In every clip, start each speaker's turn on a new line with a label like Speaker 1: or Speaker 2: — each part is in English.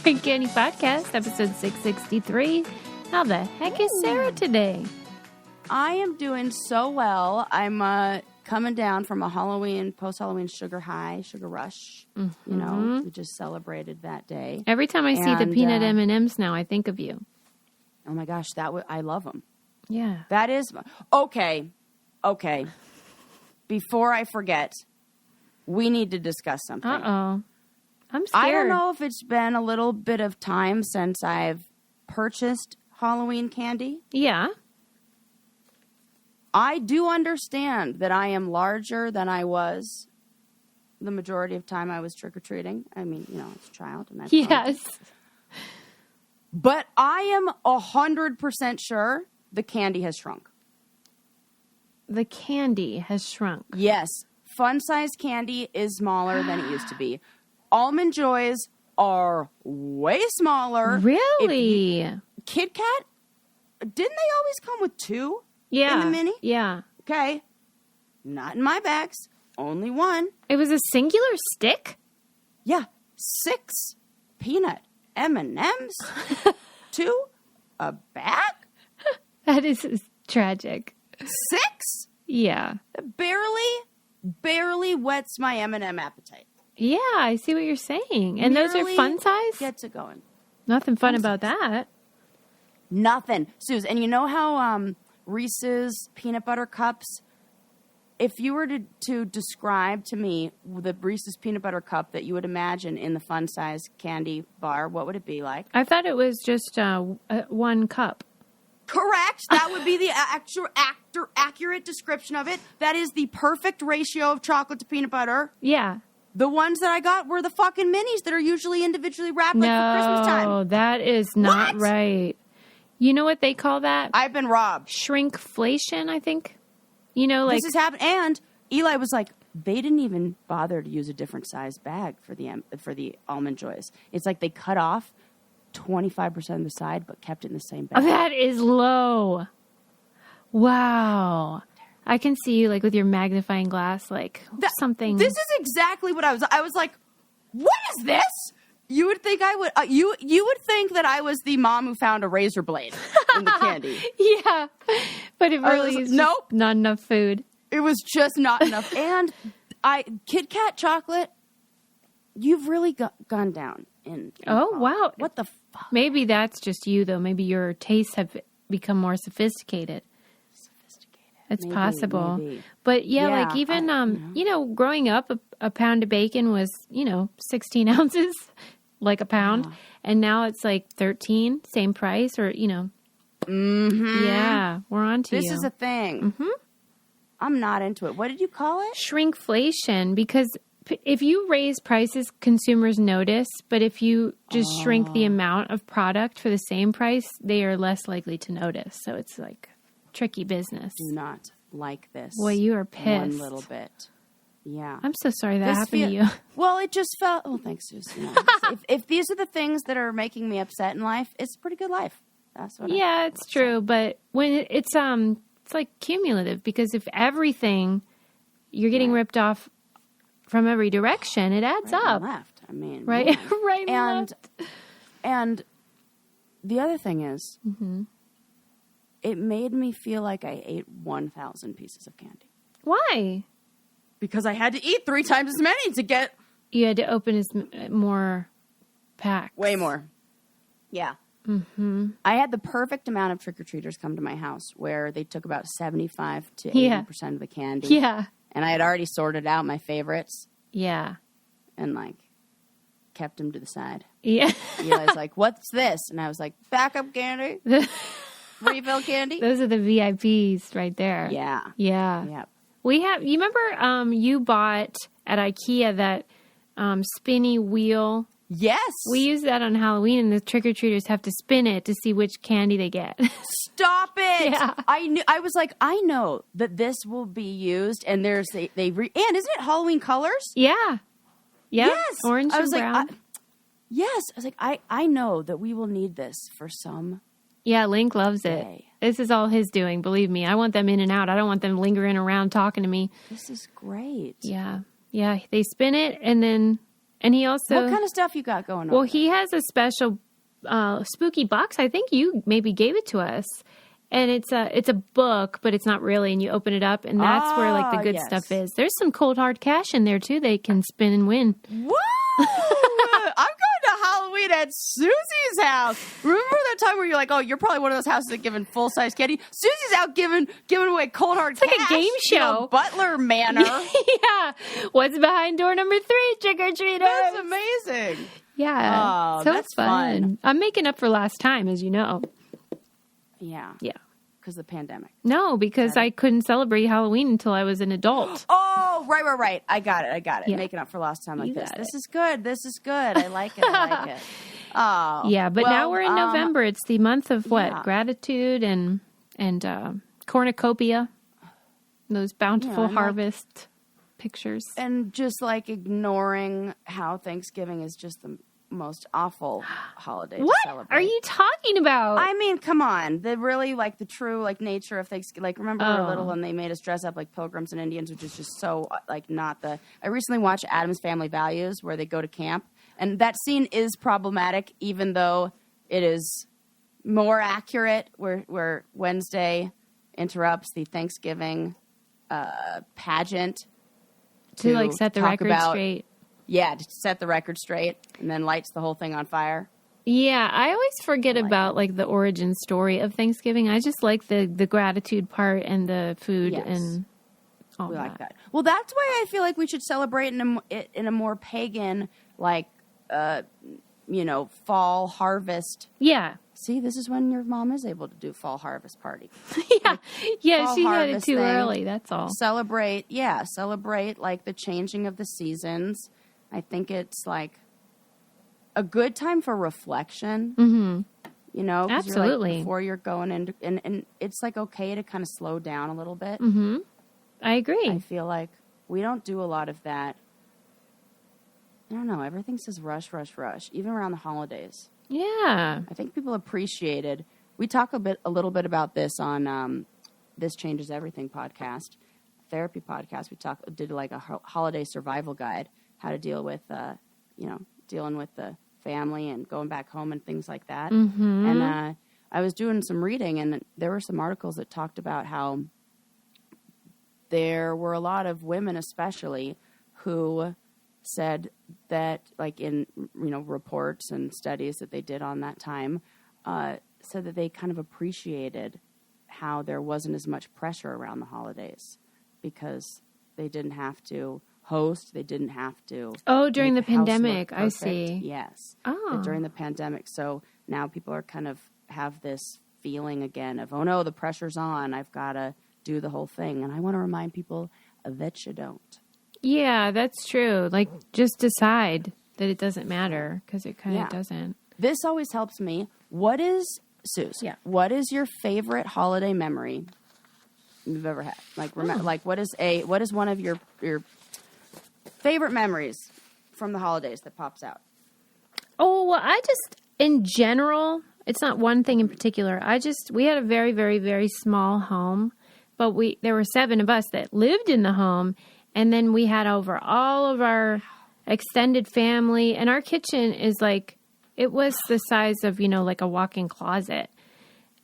Speaker 1: Drink Candy Podcast, episode 663. How the heck is Sarah today?
Speaker 2: I am doing so well. I'm coming down from a post-Halloween sugar rush. You know, we just celebrated that day.
Speaker 1: Every time I see the peanut M&Ms now, I think of you.
Speaker 2: Oh my gosh, I love them.
Speaker 1: Yeah.
Speaker 2: That is okay. Before I forget, we need to discuss something.
Speaker 1: Uh-oh. I'm scared.
Speaker 2: I don't know if it's been a little bit of time since I've purchased Halloween candy.
Speaker 1: Yeah.
Speaker 2: I do understand that I am larger than I was the majority of time I was trick-or-treating. I mean, you know, as a child. And
Speaker 1: yes.
Speaker 2: But I am 100% sure the candy has shrunk.
Speaker 1: The candy has shrunk.
Speaker 2: Yes. Fun-sized candy is smaller than it used to be. Almond Joys are way smaller.
Speaker 1: Really?
Speaker 2: Kit Kat, didn't they always come with two?
Speaker 1: Yeah.
Speaker 2: In the mini?
Speaker 1: Yeah.
Speaker 2: Okay. Not in my bags. Only one.
Speaker 1: It was a singular stick?
Speaker 2: Yeah. 6 peanut M&Ms. 2 a bag.
Speaker 1: That is tragic.
Speaker 2: 6?
Speaker 1: Yeah.
Speaker 2: Barely whets my M&M appetite.
Speaker 1: Yeah, I see what you're saying. And those are fun size?
Speaker 2: Gets it going.
Speaker 1: Nothing fun about that.
Speaker 2: Nothing. Suze, and you know how Reese's peanut butter cups, if you were to describe to me the Reese's peanut butter cup that you would imagine in the fun size candy bar, what would it be like?
Speaker 1: I thought it was just one cup.
Speaker 2: Correct. That would be the accurate description of it. That is the perfect ratio of chocolate to peanut butter.
Speaker 1: Yeah.
Speaker 2: The ones that I got were the fucking minis that are usually individually wrapped like for Christmas time.
Speaker 1: No, that is not right. You know what they call that?
Speaker 2: I've been robbed.
Speaker 1: Shrinkflation, I think. You know, like...
Speaker 2: This has happened. And Eli was like, they didn't even bother to use a different size bag for the Almond Joys. It's like they cut off 25% of the side, but kept it in the same bag.
Speaker 1: Oh, that is low. Wow. I can see you, like, with your magnifying glass, like, something...
Speaker 2: This is exactly what I was like, what is this? You would think I would... you would think that I was the mom who found a razor blade in the candy.
Speaker 1: Yeah. But it really is
Speaker 2: nope.
Speaker 1: Not enough food.
Speaker 2: It was just not enough. And Kit Kat chocolate, you've really gone down in
Speaker 1: wow.
Speaker 2: What the fuck?
Speaker 1: Maybe that's just you, though. Maybe your tastes have become more sophisticated. It's maybe, possible.
Speaker 2: Maybe.
Speaker 1: But yeah, like even, you know, growing up, a pound of bacon was, 16 ounces, like a pound. Yeah. And now it's like 13, same price or,
Speaker 2: Mm-hmm.
Speaker 1: Yeah, we're on to you.
Speaker 2: This is a thing. Mm-hmm. I'm not into it. What did you call it?
Speaker 1: Shrinkflation, because if you raise prices, consumers notice. But if you just shrink the amount of product for the same price, they are less likely to notice. So it's like... tricky business.
Speaker 2: Do not like this.
Speaker 1: Well, you are pissed.
Speaker 2: One little bit. Yeah.
Speaker 1: I'm so sorry that happened to you.
Speaker 2: Well, it just felt... Oh, thanks, Susie. If these are the things that are making me upset in life, it's a pretty good life. That's what
Speaker 1: it's true. But when it's like cumulative, because if everything you're getting ripped off from every direction, it adds up.
Speaker 2: And left. I mean,
Speaker 1: right, right, and left.
Speaker 2: And the other thing is, it made me feel like I ate 1,000 pieces of candy.
Speaker 1: Why?
Speaker 2: Because I had to eat 3 times as many to get...
Speaker 1: You had to open more packs.
Speaker 2: Way more. Yeah.
Speaker 1: Mm-hmm.
Speaker 2: I had the perfect amount of trick-or-treaters come to my house where they took about 75 to 80% of the candy.
Speaker 1: Yeah.
Speaker 2: And I had already sorted out my favorites.
Speaker 1: Yeah.
Speaker 2: And, kept them to the side.
Speaker 1: Yeah.
Speaker 2: Eli's like, what's this? And I was like, backup candy. Refill candy.
Speaker 1: Those are the VIPs right there.
Speaker 2: Yeah.
Speaker 1: Yeah.
Speaker 2: Yep.
Speaker 1: You remember you bought at IKEA that spinny wheel?
Speaker 2: Yes.
Speaker 1: We use that on Halloween, and the trick-or-treaters have to spin it to see which candy they get.
Speaker 2: Stop it.
Speaker 1: Yeah.
Speaker 2: I was like, I know that this will be used, and and isn't it Halloween colors?
Speaker 1: Yeah. Yeah.
Speaker 2: Yes.
Speaker 1: Orange and brown.
Speaker 2: Yes. I was like, I know that we will need this for some...
Speaker 1: Yeah, Link loves it. This is all his doing, believe me. I want them in and out. I don't want them lingering around talking to me.
Speaker 2: This is great.
Speaker 1: Yeah. Yeah, they spin it, and then And he also...
Speaker 2: What kind of stuff you got going on?
Speaker 1: Well, he has a special spooky box. I think you maybe gave it to us. And it's a book, but it's not really. And you open it up, and that's where like the good stuff is. There's some cold hard cash in there too. They can spin and win.
Speaker 2: Whoa! I'm going to Halloween at Susie's house. Remember that time where you're like, oh, you're probably one of those houses that giving full size candy. Susie's out giving away cold hard cash.
Speaker 1: It's like a game show,
Speaker 2: you know, Butler Manor.
Speaker 1: Yeah. What's behind door number 3? Trick or treaters.
Speaker 2: That's amazing.
Speaker 1: Yeah.
Speaker 2: Oh,
Speaker 1: so
Speaker 2: that's
Speaker 1: fun. I'm making up for last time, as you know.
Speaker 2: Yeah.
Speaker 1: Yeah.
Speaker 2: Because of the pandemic.
Speaker 1: No, because I couldn't celebrate Halloween until I was an adult.
Speaker 2: Oh, right. I got it.
Speaker 1: Yeah.
Speaker 2: Making up for last time like
Speaker 1: You
Speaker 2: this.
Speaker 1: got
Speaker 2: This
Speaker 1: it.
Speaker 2: is good. I like it. Oh.
Speaker 1: Yeah, but now we're in November. It's the month of what?
Speaker 2: Yeah.
Speaker 1: Gratitude and cornucopia. Those bountiful
Speaker 2: and like-
Speaker 1: harvest pictures.
Speaker 2: And just like ignoring how Thanksgiving is just the most awful holiday
Speaker 1: What
Speaker 2: to celebrate.
Speaker 1: are you talking about?
Speaker 2: I mean, come on. The really, like, the true, like, nature of Thanksgiving. Like, remember we were little and they made us dress up like pilgrims and Indians, which is just so, like, not the... I recently watched Addams Family Values, where they go to camp. And that scene is problematic, even though it is more accurate, where Wednesday interrupts the Thanksgiving pageant
Speaker 1: to like set the
Speaker 2: talk
Speaker 1: record
Speaker 2: about-
Speaker 1: straight.
Speaker 2: Yeah, to set the record straight, and then lights the whole thing on fire.
Speaker 1: Yeah, I always forget about like the origin story of Thanksgiving. I just like the gratitude part and the food
Speaker 2: Yes.
Speaker 1: and all
Speaker 2: We
Speaker 1: that.
Speaker 2: like that. Well, that's why I feel like we should celebrate in a more pagan, like, fall harvest.
Speaker 1: Yeah.
Speaker 2: See, this is when your mom is able to do fall harvest party.
Speaker 1: Yeah,
Speaker 2: fall
Speaker 1: she had it
Speaker 2: harvest
Speaker 1: too
Speaker 2: thing.
Speaker 1: early, that's all.
Speaker 2: Celebrate like the changing of the seasons. I think it's like a good time for reflection. Mm-hmm. You know, 'cause you're, like,
Speaker 1: Absolutely.
Speaker 2: before you're going into, and it's like okay to kind of slow down a little bit.
Speaker 1: Mm-hmm. I agree.
Speaker 2: I feel like we don't do a lot of that. I don't know. Everything says rush, even around the holidays.
Speaker 1: Yeah.
Speaker 2: I think people appreciated. We talk a little bit about this on This Changes Everything podcast, therapy podcast. We did like a holiday survival guide, how to deal with, dealing with the family and going back home and things like that. Mm-hmm. And I was doing some reading, and there were some articles that talked about how there were a lot of women, especially, who said that, like in reports and studies that they did on that time, said that they kind of appreciated how there wasn't as much pressure around the holidays because they didn't have to host, they didn't have to.
Speaker 1: Oh, during the
Speaker 2: make house look
Speaker 1: pandemic, I
Speaker 2: perfect.
Speaker 1: see.
Speaker 2: Yes.
Speaker 1: Oh.
Speaker 2: During the pandemic, so now people are kind of have this feeling again of, oh no, the pressure's on. I've got to do the whole thing, and I want to remind people that you don't.
Speaker 1: Yeah, that's true. Like, just decide that it doesn't matter because it kind of doesn't.
Speaker 2: This always helps me. What is, Suze, what is your favorite holiday memory you've ever had? Like, what is one of your favorite memories from the holidays that pops out?
Speaker 1: Oh, well, I just, in general, it's not one thing in particular. We had a very, very, very small home, but there were 7 of us that lived in the home. And then we had over all of our extended family. And our kitchen is like, it was the size of, like a walk-in closet.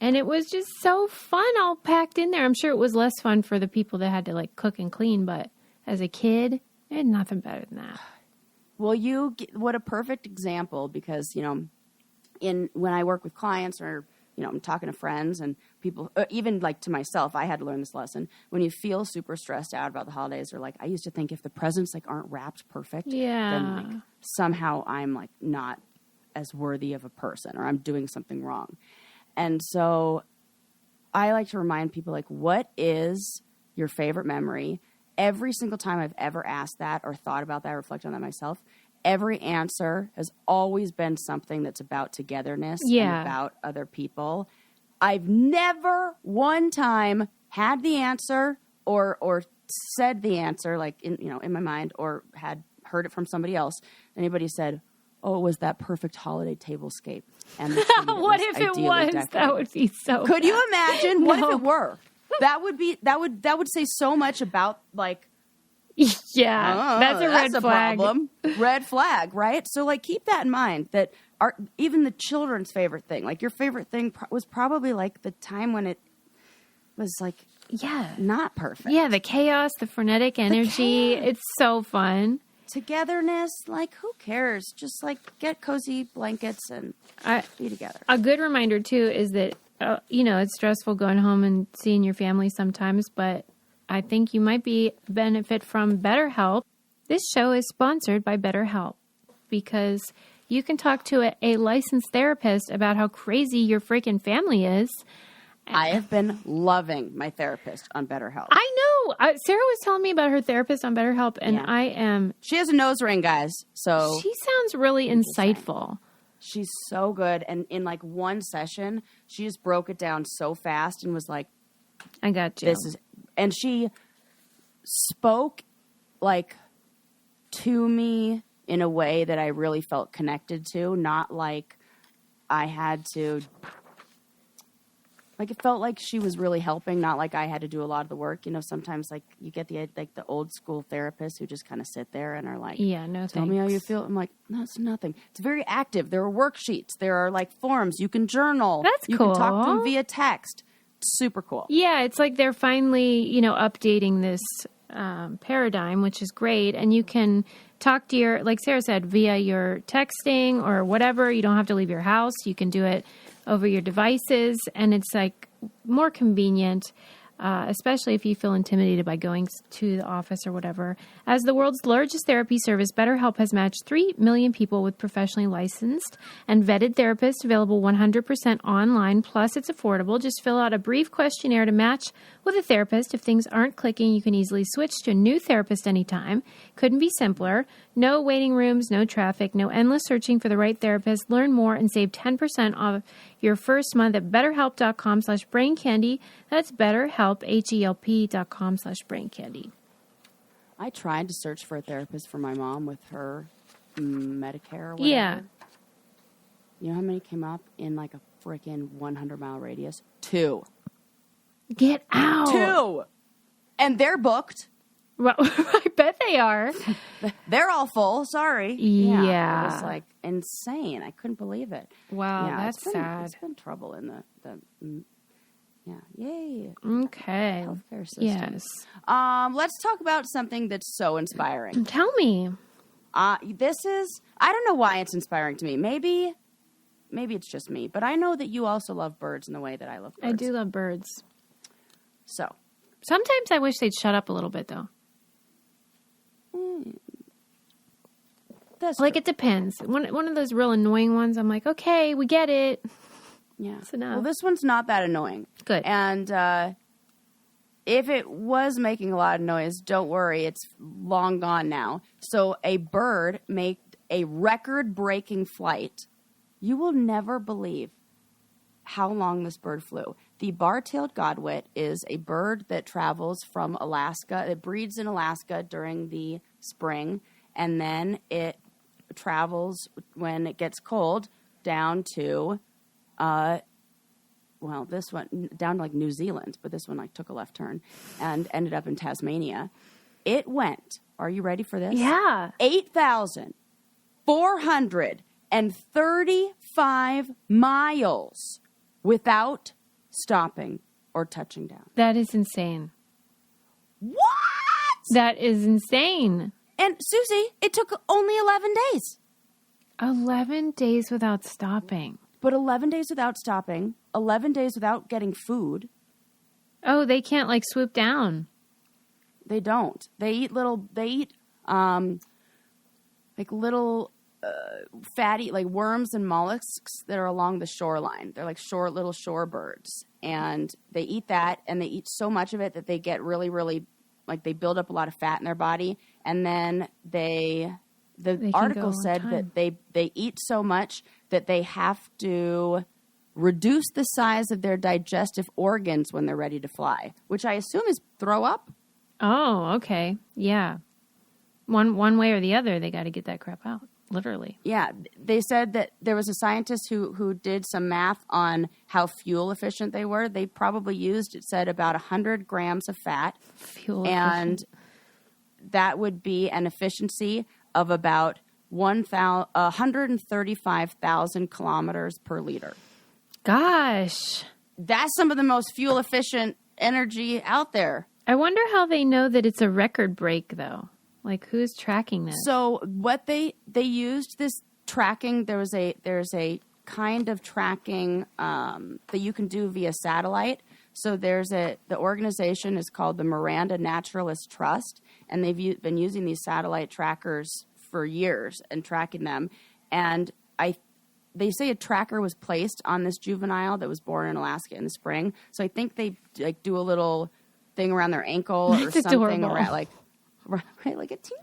Speaker 1: And it was just so fun all packed in there. I'm sure it was less fun for the people that had to like cook and clean. But as a kid, I had nothing better than that.
Speaker 2: Well, what a perfect example because, when I work with clients or, I'm talking to friends and people, even like to myself, I had to learn this lesson. When you feel super stressed out about the holidays, or like I used to think if the presents like aren't wrapped perfect, then like somehow I'm like not as worthy of a person or I'm doing something wrong. And so I like to remind people like, what is your favorite memory? Every single time I've ever asked that or thought about that, reflected on that myself, every answer has always been something that's about togetherness and about other people. I've never one time had the answer or said the answer like in my mind or had heard it from somebody else. Anybody said, "Oh, it was that perfect holiday tablescape." And
Speaker 1: what if it was?
Speaker 2: Decorated.
Speaker 1: That would be so.
Speaker 2: Could you imagine? What
Speaker 1: No.
Speaker 2: if it were? That would say so much about like
Speaker 1: Yeah, that's a red flag.
Speaker 2: Problem. Red flag, right? So, like, keep that in mind, that even the children's favorite thing, like your favorite thing was probably like the time when it was like, not perfect.
Speaker 1: Yeah, the chaos, the frenetic energy. It's so fun.
Speaker 2: Togetherness, like, who cares? Just, like, get cozy blankets and be together.
Speaker 1: A good reminder, too, is that, it's stressful going home and seeing your family sometimes, but I think you might benefit from BetterHelp. This show is sponsored by BetterHelp because you can talk to a licensed therapist about how crazy your freaking family is.
Speaker 2: I have been loving my therapist on BetterHelp.
Speaker 1: I know. Sarah was telling me about her therapist on BetterHelp, and
Speaker 2: She has a nose ring, guys, so...
Speaker 1: She sounds really insightful.
Speaker 2: She's so good, and in, like, one session, she just broke it down so fast and was like...
Speaker 1: I got you.
Speaker 2: And she spoke, like, to me in a way that I really felt connected to, not like I had to... Like, it felt like she was really helping, not like I had to do a lot of the work. You know, sometimes, like, you get the old school therapists who just kind of sit there and are like, tell me how you feel. I'm like, no, it's nothing. It's very active. There are worksheets. There are, like, forms. You can journal.
Speaker 1: That's cool.
Speaker 2: You can talk to them via text. Super cool.
Speaker 1: Yeah, it's like they're finally, updating this paradigm, which is great. And you can talk to like Sarah said, via your texting or whatever. You don't have to leave your house. You can do it over your devices, and it's like more convenient, especially if you feel intimidated by going to the office or whatever. As the world's largest therapy service, BetterHelp has matched 3 million people with professionally licensed and vetted therapists, available 100% online, plus it's affordable. Just fill out a brief questionnaire to match with a therapist. If things aren't clicking, you can easily switch to a new therapist anytime. Couldn't be simpler. No waiting rooms, no traffic, no endless searching for the right therapist. Learn more and save 10% off your first month at betterhelp.com/braincandy. That's BetterHelp, HELP.com/braincandy.
Speaker 2: I tried to search for a therapist for my mom with her Medicare or whatever.
Speaker 1: Yeah.
Speaker 2: You know how many came up in like a freaking 100-mile radius? 2.
Speaker 1: Get out.
Speaker 2: 2! And they're booked.
Speaker 1: Well, I bet they are.
Speaker 2: They're all full. Sorry.
Speaker 1: Yeah.
Speaker 2: It was like insane. I couldn't believe it.
Speaker 1: Wow, that's sad.
Speaker 2: It's been trouble in the yay.
Speaker 1: Okay.
Speaker 2: Healthcare system.
Speaker 1: Yes.
Speaker 2: Let's talk about something that's so inspiring.
Speaker 1: Tell me.
Speaker 2: This is, I don't know why it's inspiring to me. Maybe it's just me, but I know that you also love birds in the way that I love birds.
Speaker 1: I do love birds.
Speaker 2: So.
Speaker 1: Sometimes I wish they'd shut up a little bit, though.
Speaker 2: That's
Speaker 1: like,
Speaker 2: true.
Speaker 1: it depends. One of those real annoying ones, I'm like, okay, we get it.
Speaker 2: Yeah.
Speaker 1: It's enough.
Speaker 2: Well, this one's not that annoying.
Speaker 1: Good.
Speaker 2: And if it was making a lot of noise, don't worry. It's long gone now. So a bird made a record-breaking flight. You will never believe how long this bird flew. The bar-tailed godwit is a bird that travels from Alaska. It breeds in Alaska during the spring, and then it travels when it gets cold down to, this one down to like New Zealand, but this one like took a left turn and ended up in Tasmania. It went, are you ready for this?
Speaker 1: Yeah.
Speaker 2: 8,435 miles without stopping or touching down.
Speaker 1: That is insane.
Speaker 2: What?
Speaker 1: That is insane.
Speaker 2: And Susie, it took only 11 days.
Speaker 1: 11 days without stopping.
Speaker 2: But 11 days without stopping, 11 days without getting food.
Speaker 1: Oh, they can't like swoop down.
Speaker 2: They don't. They eat little fatty, like worms and mollusks that are along the shoreline. They're like little shore birds. And they eat that, and they eat so much of it that they get really, really, like they build up a lot of fat in their body. And then the article said that they eat so much that they have to reduce the size of their digestive organs when they're ready to fly, which I assume is throw up.
Speaker 1: Oh, okay. Yeah. One way or the other, they got to get that crap out, literally.
Speaker 2: Yeah. They said that there was a scientist who did some math on how fuel efficient they were. They probably used, it said, about 100 grams of fat.
Speaker 1: Fuel
Speaker 2: and
Speaker 1: efficient.
Speaker 2: that would be an efficiency of about 135,000 kilometers per liter.
Speaker 1: Gosh.
Speaker 2: That's some of the most fuel efficient energy out there.
Speaker 1: I wonder how they know that it's a record break, though. Like, who's tracking this?
Speaker 2: So what they used this tracking, there's a kind of tracking that you can do via satellite. So the organization is called the Miranda Naturalist Trust, and they've been using these satellite trackers for years and tracking them. And they say a tracker was placed on this juvenile that was born in Alaska in the spring. So I think they like do a little thing around their ankle or something
Speaker 1: adorable.
Speaker 2: around like a teeny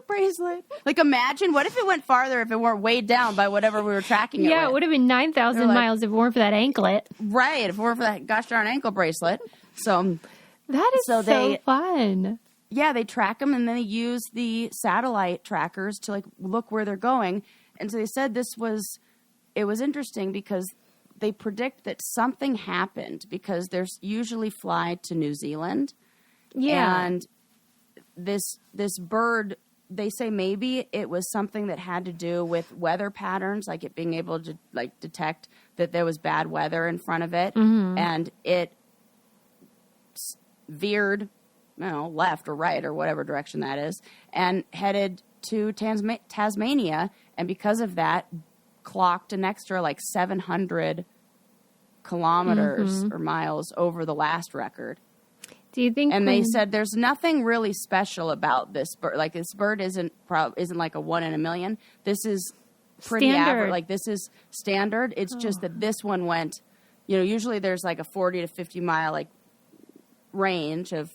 Speaker 2: bracelet. Like, imagine what if it went farther if it weren't weighed down by whatever we were tracking it
Speaker 1: Yeah,
Speaker 2: with.
Speaker 1: it would have been 9,000 miles if it weren't for that anklet.
Speaker 2: Right, if it weren't for that gosh darn ankle bracelet. So
Speaker 1: that is so fun.
Speaker 2: Yeah, they track them, and then they use the satellite trackers to like look where they're going. And so they said it was interesting because they predict that something happened because there's usually fly to New Zealand.
Speaker 1: Yeah.
Speaker 2: And this bird, they say maybe it was something that had to do with weather patterns, like it being able to like detect that there was bad weather in front of it, and it veered, left or right or whatever direction that is, and headed to Tasmania, and because of that, clocked an extra like 700 kilometers or miles over the last record.
Speaker 1: Do you think?
Speaker 2: And they said there's nothing really special about this bird. Like, this bird isn't like a 1 in a million. This is pretty average. Like, this is standard. It's just that this one went. Usually there's like a 40 to 50 mile like range of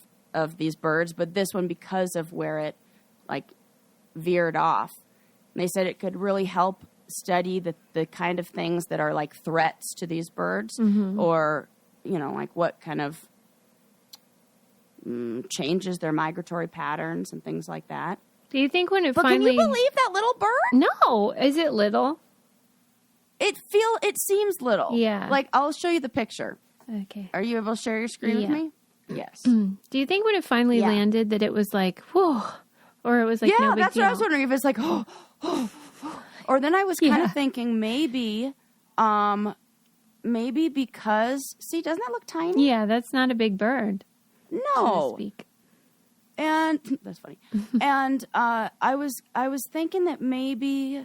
Speaker 2: these birds, but this one, because of where it like veered off, and they said it could really help study the kind of things that are like threats to these birds, or like what kind of changes their migratory patterns and things like that.
Speaker 1: Do you think when it
Speaker 2: But
Speaker 1: finally...
Speaker 2: can you believe that little bird?
Speaker 1: No. Is it little?
Speaker 2: It seems little.
Speaker 1: Yeah.
Speaker 2: Like, I'll show you the picture.
Speaker 1: Okay.
Speaker 2: Are you able to share your screen with me? Yes.
Speaker 1: Do you think when it finally landed that it was like, whoa, or it was like, no big
Speaker 2: that's
Speaker 1: deal?
Speaker 2: what I was wondering, if it's like, or then I was kind of thinking maybe because, see, doesn't that look tiny?
Speaker 1: Yeah, that's not a big bird. So to
Speaker 2: No.
Speaker 1: speak.
Speaker 2: And that's funny. And I was thinking that maybe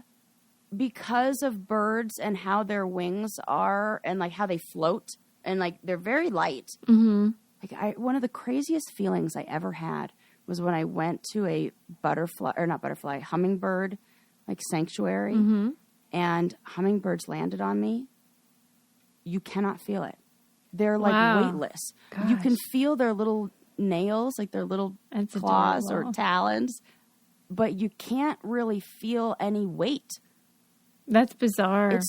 Speaker 2: because of birds and how their wings are and like how they float and like they're very light. Like, one of the craziest feelings I ever had was when I went to a hummingbird like sanctuary, and hummingbirds landed on me. You cannot feel it. They're like weightless.
Speaker 1: Gosh.
Speaker 2: You can feel their little nails, like their little claws
Speaker 1: adorable.
Speaker 2: or talons, but you can't really feel any weight.
Speaker 1: That's bizarre.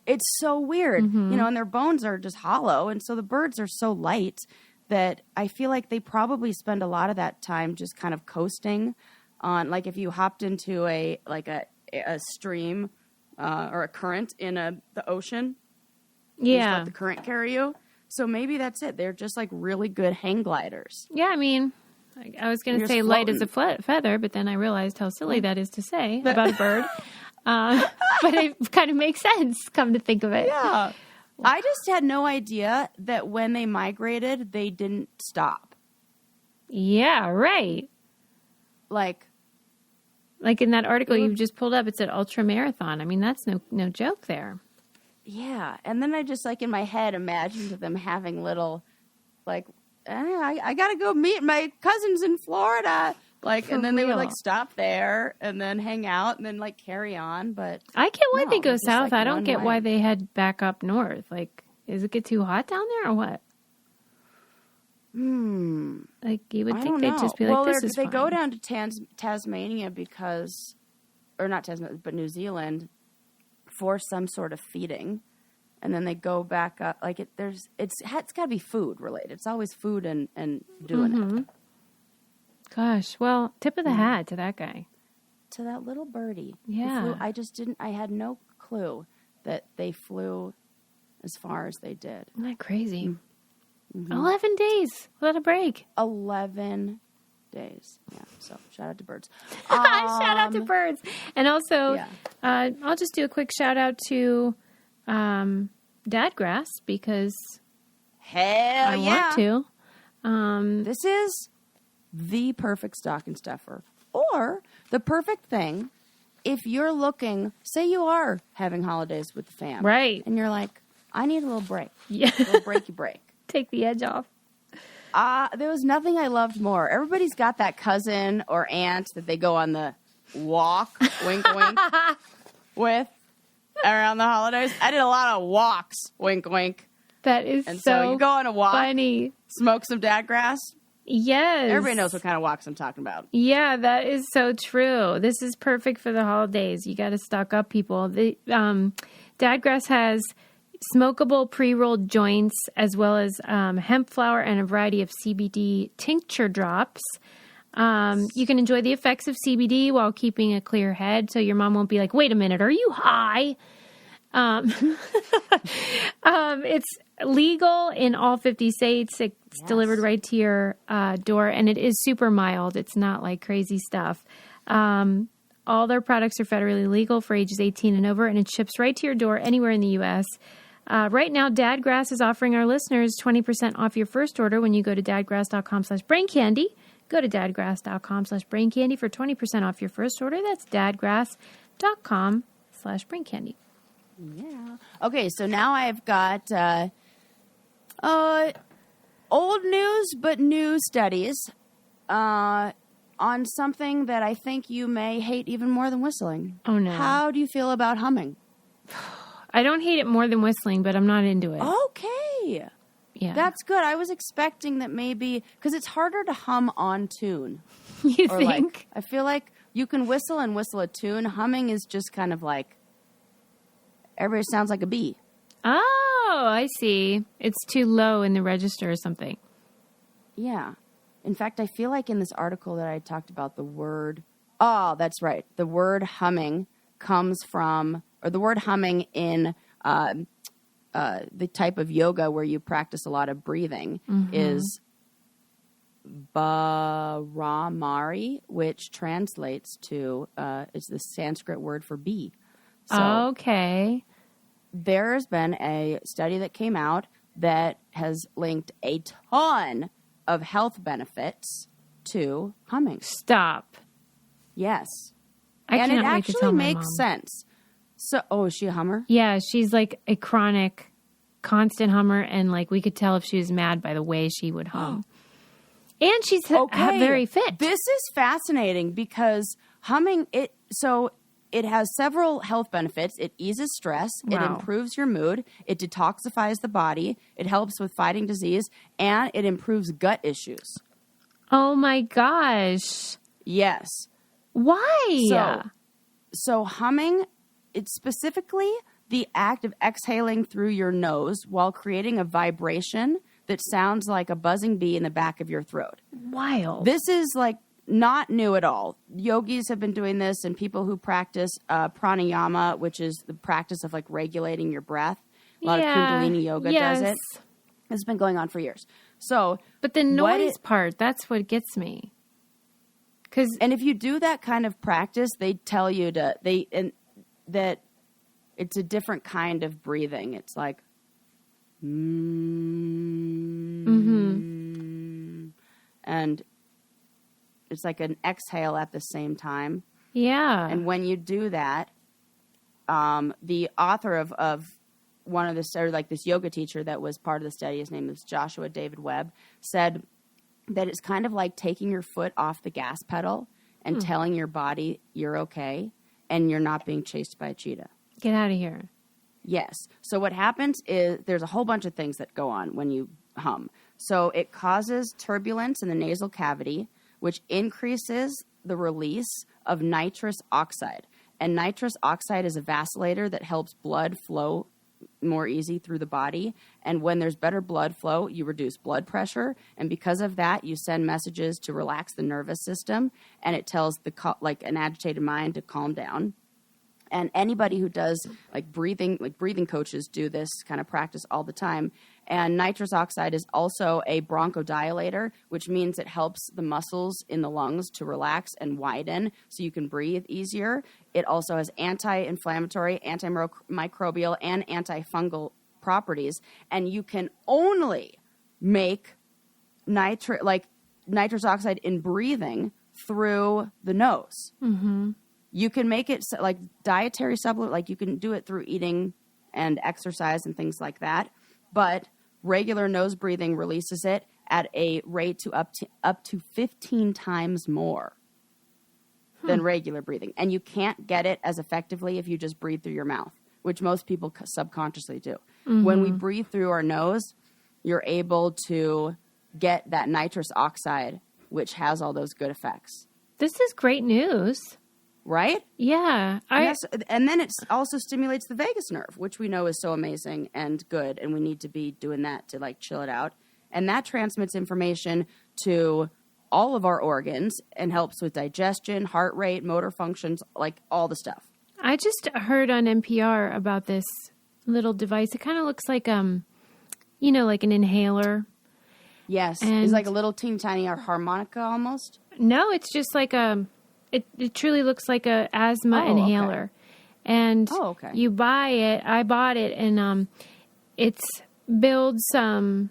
Speaker 2: It's so weird, and their bones are just hollow, and so the birds are so light that I feel like they probably spend a lot of that time just kind of coasting on, like if you hopped into a stream or a current in the ocean, you just let the current carry you. So maybe that's it. They're just like really good hang gliders.
Speaker 1: Yeah, I mean, I was going to say light as a feather, but then I realized how silly that is to say about a bird. But it kind of makes sense, come to think of it.
Speaker 2: Yeah. I just had no idea that when they migrated, they didn't stop.
Speaker 1: Yeah, right.
Speaker 2: Like
Speaker 1: in that article you just pulled up, it said ultra marathon. I mean, that's no joke there.
Speaker 2: Yeah. And then I just, like, in my head imagined them having little, like, I got to go meet my cousins in Florida. Like, and then they would, like, stop there and then hang out and then, like, carry on. But
Speaker 1: I get why they go
Speaker 2: just,
Speaker 1: south.
Speaker 2: like,
Speaker 1: I don't get
Speaker 2: one
Speaker 1: why
Speaker 2: way.
Speaker 1: they head back up north. Like, does it get too hot down there or what? Like, you would think they'd just be like, this is
Speaker 2: they
Speaker 1: fine.
Speaker 2: go down to Tasmania because, or not Tasmania, but New Zealand for some sort of feeding. And then they go back up. Like, it's got to be food related. It's always food and doing it.
Speaker 1: Gosh, well, tip of the hat to that guy.
Speaker 2: To that little birdie.
Speaker 1: Yeah.
Speaker 2: I had no clue that they flew as far as they did.
Speaker 1: Isn't that crazy? 11 days without a break.
Speaker 2: 11 days. Yeah, so shout out to birds.
Speaker 1: Shout out to birds. And also,
Speaker 2: Yeah.
Speaker 1: I'll just do a quick shout out to Dadgrass because
Speaker 2: Hell
Speaker 1: I want to.
Speaker 2: This is the perfect stocking stuffer. Or the perfect thing if you're looking, say you are having holidays with the fam.
Speaker 1: Right.
Speaker 2: And you're like, I need a little break.
Speaker 1: Yeah.
Speaker 2: A little breaky break.
Speaker 1: Take the edge off.
Speaker 2: There was nothing I loved more. Everybody's got that cousin or aunt that they go on the walk, wink, wink, with around the holidays. I did a lot of walks, wink, wink.
Speaker 1: That is
Speaker 2: And so you go on a walk,
Speaker 1: funny.
Speaker 2: smoke some dadgrass.
Speaker 1: Yes.
Speaker 2: Everybody knows what kind of walks I'm talking about.
Speaker 1: Yeah, that is so true. This is perfect for the holidays. You got to stock up, people. The Dadgrass has smokable pre-rolled joints as well as hemp flower and a variety of CBD tincture drops. You can enjoy the effects of CBD while keeping a clear head, so your mom won't be like, "Wait a minute, are you high?" It's legal in all 50 states. It's delivered right to your door, and it is super mild. It's not like crazy stuff. All their products are federally legal for ages 18 and over, and it ships right to your door anywhere in the U.S. Right now, Dadgrass is offering our listeners 20% off your first order when you go to dadgrass.com/braincandy. Go to dadgrass.com/braincandy for 20% off your first order. That's dadgrass.com/braincandy.
Speaker 2: Yeah. Okay, so now I've got old news but new studies on something that I think you may hate even more than whistling.
Speaker 1: Oh, no.
Speaker 2: How do you feel about humming?
Speaker 1: I don't hate it more than whistling, but I'm not into it.
Speaker 2: Okay.
Speaker 1: Yeah.
Speaker 2: That's good. I was expecting that maybe, because it's harder to hum on tune.
Speaker 1: You
Speaker 2: Or
Speaker 1: think?
Speaker 2: like, I feel like you can whistle and whistle a tune. Humming is just kind of like, everybody sounds like a bee.
Speaker 1: Oh, I see. It's too low in the register or something.
Speaker 2: Yeah. In fact, I feel like in this article that I talked about the word, oh, that's right. The word humming comes from, or the word humming in the type of yoga where you practice a lot of breathing is Bharamari, which translates to, is the Sanskrit word for bee. So
Speaker 1: Okay.
Speaker 2: there has been a study that came out that has linked a ton of health benefits to humming.
Speaker 1: Stop.
Speaker 2: Yes.
Speaker 1: I
Speaker 2: And it
Speaker 1: can't wait to
Speaker 2: actually
Speaker 1: tell my
Speaker 2: makes
Speaker 1: mom.
Speaker 2: sense. So, oh, is she a hummer?
Speaker 1: Yeah, she's like a chronic, constant hummer, and like we could tell if she was mad by the way she would hum. And she's very fit.
Speaker 2: This is fascinating because humming, it has several health benefits. It eases stress. It
Speaker 1: Wow.
Speaker 2: improves your mood. It detoxifies the body. It helps with fighting disease. And it improves gut issues.
Speaker 1: Oh my gosh.
Speaker 2: Yes.
Speaker 1: Why?
Speaker 2: So humming, it's specifically the act of exhaling through your nose while creating a vibration that sounds like a buzzing bee in the back of your throat.
Speaker 1: Wild.
Speaker 2: This is like not new at all. Yogis have been doing this, and people who practice pranayama, which is the practice of like regulating your breath. A lot of Kundalini yoga does it. It's been going on for years. So,
Speaker 1: But the noise part, that's what gets me.
Speaker 2: And if you do that kind of practice, they tell you that it's a different kind of breathing. It's like, and it's like an exhale at the same time.
Speaker 1: Yeah.
Speaker 2: And when you do that, the author of one of the, or like this yoga teacher that was part of the study, his name is Joshua David Webb, said that it's kind of like taking your foot off the gas pedal and telling your body you're okay and you're not being chased by a cheetah.
Speaker 1: Get out of here.
Speaker 2: Yes. So what happens is there's a whole bunch of things that go on when you hum. So it causes turbulence in the nasal cavity, which increases the release of nitrous oxide. And nitrous oxide is a vacillator that helps blood flow more easy through the body. And when there's better blood flow, you reduce blood pressure. And because of that, you send messages to relax the nervous system. And it tells like an agitated mind to calm down. And anybody who does breathing coaches do this kind of practice all the time. And nitrous oxide is also a bronchodilator, which means it helps the muscles in the lungs to relax and widen so you can breathe easier. It also has anti-inflammatory, antimicrobial, and antifungal properties. And you can only make nitrous oxide in breathing through the nose.
Speaker 1: Mm-hmm.
Speaker 2: You can make it like dietary supplement, like you can do it through eating and exercise and things like that. But regular nose breathing releases it at a rate to up to 15 times more than regular breathing. And you can't get it as effectively if you just breathe through your mouth, which most people subconsciously do. Mm-hmm. When we breathe through our nose, you're able to get that nitrous oxide, which has all those good effects.
Speaker 1: This is great news.
Speaker 2: Right?
Speaker 1: Yeah.
Speaker 2: Yes, and then it also stimulates the vagus nerve, which we know is so amazing and good, and we need to be doing that to chill it out. And that transmits information to all of our organs and helps with digestion, heart rate, motor functions, all the stuff.
Speaker 1: I just heard on NPR about this little device. It kind of looks like like an inhaler.
Speaker 2: Yes,
Speaker 1: and
Speaker 2: it's like a little teeny tiny harmonica almost.
Speaker 1: No, it's just like It truly looks like a asthma inhaler. Okay. And you buy it. I bought it, and it builds some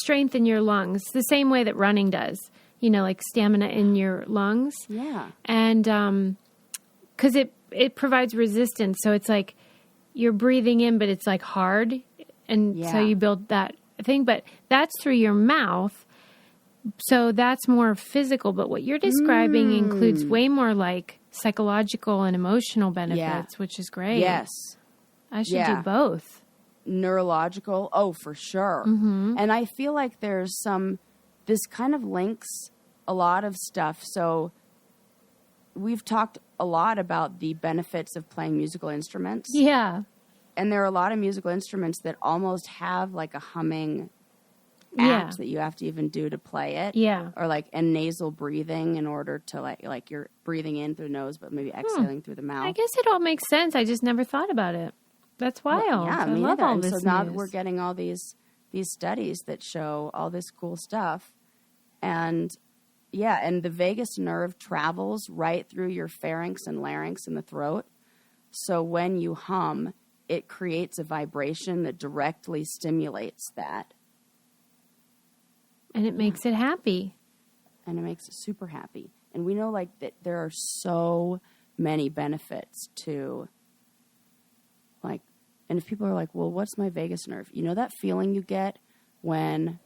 Speaker 1: strength in your lungs, the same way that running does, like stamina in your lungs.
Speaker 2: Yeah.
Speaker 1: And because it provides resistance. So it's like you're breathing in, but it's hard. And so you build that thing. But that's through your mouth. So that's more physical, but what you're describing includes way more psychological and emotional benefits, which is great.
Speaker 2: Yes.
Speaker 1: I should do both.
Speaker 2: Neurological, for sure.
Speaker 1: Mm-hmm.
Speaker 2: And I feel like there's this kind of links a lot of stuff. So we've talked a lot about the benefits of playing musical instruments.
Speaker 1: Yeah.
Speaker 2: And there are a lot of musical instruments that almost have a humming act that you have to even do to play it.
Speaker 1: Yeah.
Speaker 2: Or and nasal breathing in order to you're breathing in through the nose, but maybe exhaling through the mouth.
Speaker 1: I guess it all makes sense. I just never thought about it. That's wild.
Speaker 2: Well, yeah,
Speaker 1: I love all this
Speaker 2: so now
Speaker 1: news.
Speaker 2: we're getting all these studies that show all this cool stuff. And and the vagus nerve travels right through your pharynx and larynx in the throat. So when you hum, it creates a vibration that directly stimulates that.
Speaker 1: And it makes it happy.
Speaker 2: And it makes it super happy. And we know that there are so many benefits to and if people are like, well, what's my vagus nerve? You know that feeling you get when,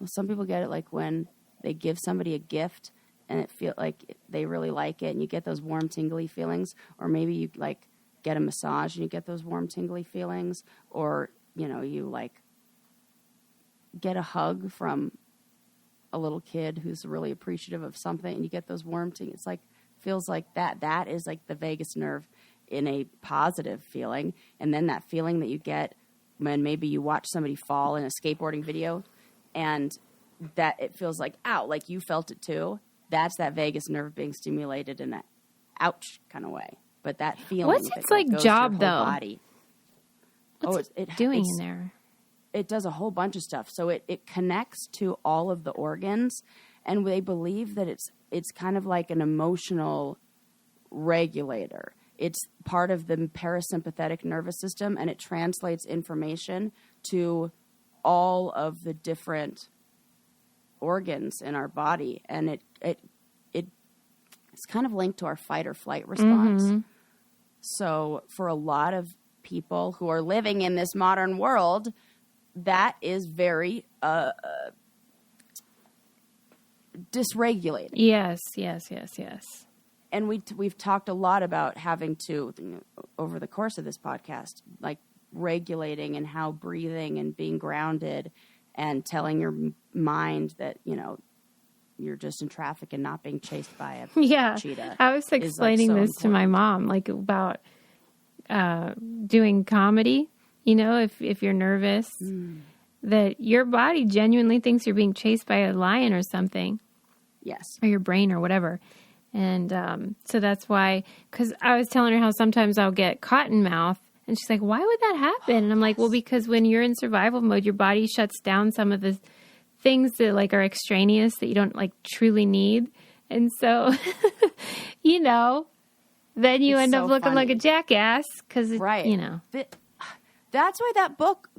Speaker 2: some people get it when they give somebody a gift and it feel like they really like it and you get those warm, tingly feelings. Or maybe you get a massage and you get those warm, tingly feelings. Or, you get a hug from a little kid who's really appreciative of something and you get those warm tingly. It's feels like that. That is the vagus nerve in a positive feeling. And then that feeling that you get when maybe you watch somebody fall in a skateboarding video and that it feels ow, you felt it too. That's that vagus nerve being stimulated in that ouch kind of way. But that feeling.
Speaker 1: What's its job though?
Speaker 2: Body.
Speaker 1: What's it doing in there?
Speaker 2: It does a whole bunch of stuff. So it connects to all of the organs, and they believe that it's kind of like an emotional regulator. It's part of the parasympathetic nervous system, and it translates information to all of the different organs in our body, and it's kind of linked to our fight or flight response. Mm-hmm. So for a lot of people who are living in this modern world, that is very dysregulated.
Speaker 1: Yes.
Speaker 2: And we've talked a lot about having to, over the course of this podcast, regulating and how breathing and being grounded and telling your mind that, you're just in traffic and not being chased by a cheetah.
Speaker 1: I was explaining this to my mom, about doing comedy. If you're nervous, that your body genuinely thinks you're being chased by a lion or something.
Speaker 2: Yes.
Speaker 1: Or your brain or whatever. And so that's why, because I was telling her how sometimes I'll get cotton mouth. And she's like, why would that happen? And I'm like, well, because when you're in survival mode, your body shuts down some of the things that like are extraneous that you don't like truly need. And so, you know, then you end up looking like a jackass because, you know.
Speaker 2: That's why that book,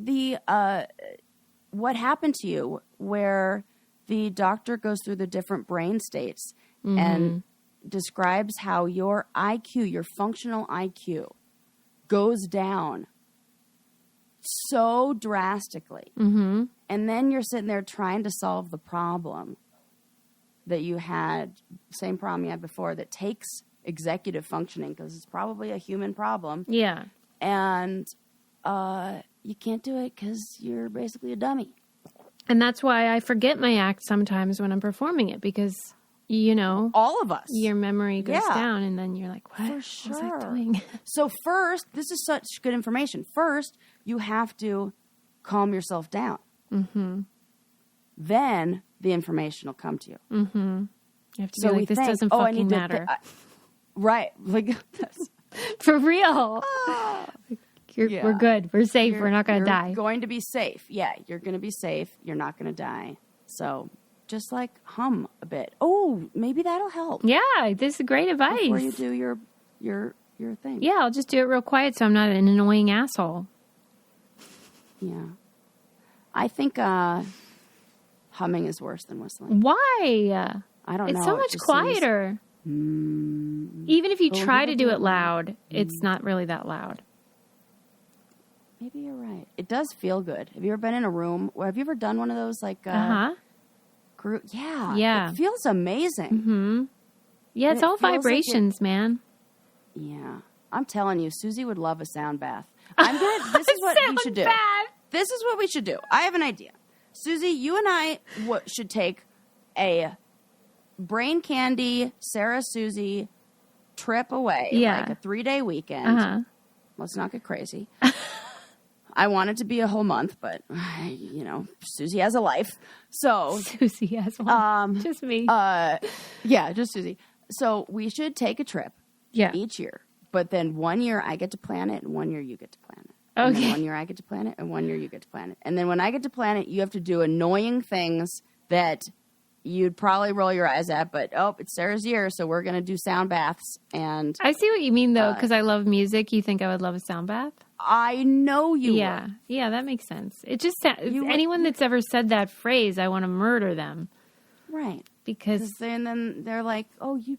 Speaker 2: What Happened to You, where the doctor goes through the different brain states and describes how your IQ, your functional IQ, goes down so drastically. And then you're sitting there trying to solve the problem that you had, same problem you had before, that takes executive functioning because it's probably a human problem.
Speaker 1: Yeah.
Speaker 2: And you can't do it because you're basically a dummy.
Speaker 1: And that's why I forget my act sometimes when I'm performing it because, you know,
Speaker 2: all of us,
Speaker 1: your memory goes down and then you're like, what was I doing?
Speaker 2: So first, this is such good information. First, you have to calm yourself down. Then the information will come to you.
Speaker 1: You have to be like, this doesn't fucking matter.
Speaker 2: Right. Like,
Speaker 1: for real. We're good. We're safe. We're not going to die.
Speaker 2: You're going to be safe. Yeah, you're going to be safe. You're not going to die. So just like hum a bit. Oh, maybe that'll help.
Speaker 1: Yeah, this is great advice.
Speaker 2: Before you do your thing.
Speaker 1: Yeah, I'll just do it real quiet so I'm not an annoying asshole.
Speaker 2: Yeah. I think humming is worse than whistling.
Speaker 1: Why?
Speaker 2: I don't know.
Speaker 1: It's so much quieter. Even if you try to do it loud, it's not really that loud.
Speaker 2: Maybe you're right. It does feel good. Have you ever been in a room? Or have you ever done one of those like group? Yeah. It feels amazing.
Speaker 1: Yeah, it's all vibrations, man.
Speaker 2: Yeah. I'm telling you, Susie would love a sound bath. This is what we should do. This is what we should do. I have an idea. Susie, you and I should take a brain candy, Sarah Susie trip away. Like a 3-day weekend. Let's not get crazy. I want it to be a whole month, but, you know, Susie has a life. So
Speaker 1: Susie has one. Just me.
Speaker 2: Yeah, just Susie. So we should take a trip each year. But then 1 year I get to plan it, and 1 year you get to plan it. Okay. And then 1 year I get to plan it, and 1 year you get to plan it. And then when I get to plan it, you have to do annoying things that you'd probably roll your eyes at, but, it's Sarah's year, so we're going to do sound baths. And
Speaker 1: I see what you mean, though, because I love music. You think I would love a sound bath?
Speaker 2: I know you would.
Speaker 1: Yeah, that makes sense. It just anyone that's ever said that phrase, I want to murder them.
Speaker 2: Right.
Speaker 1: Because
Speaker 2: then they're like, you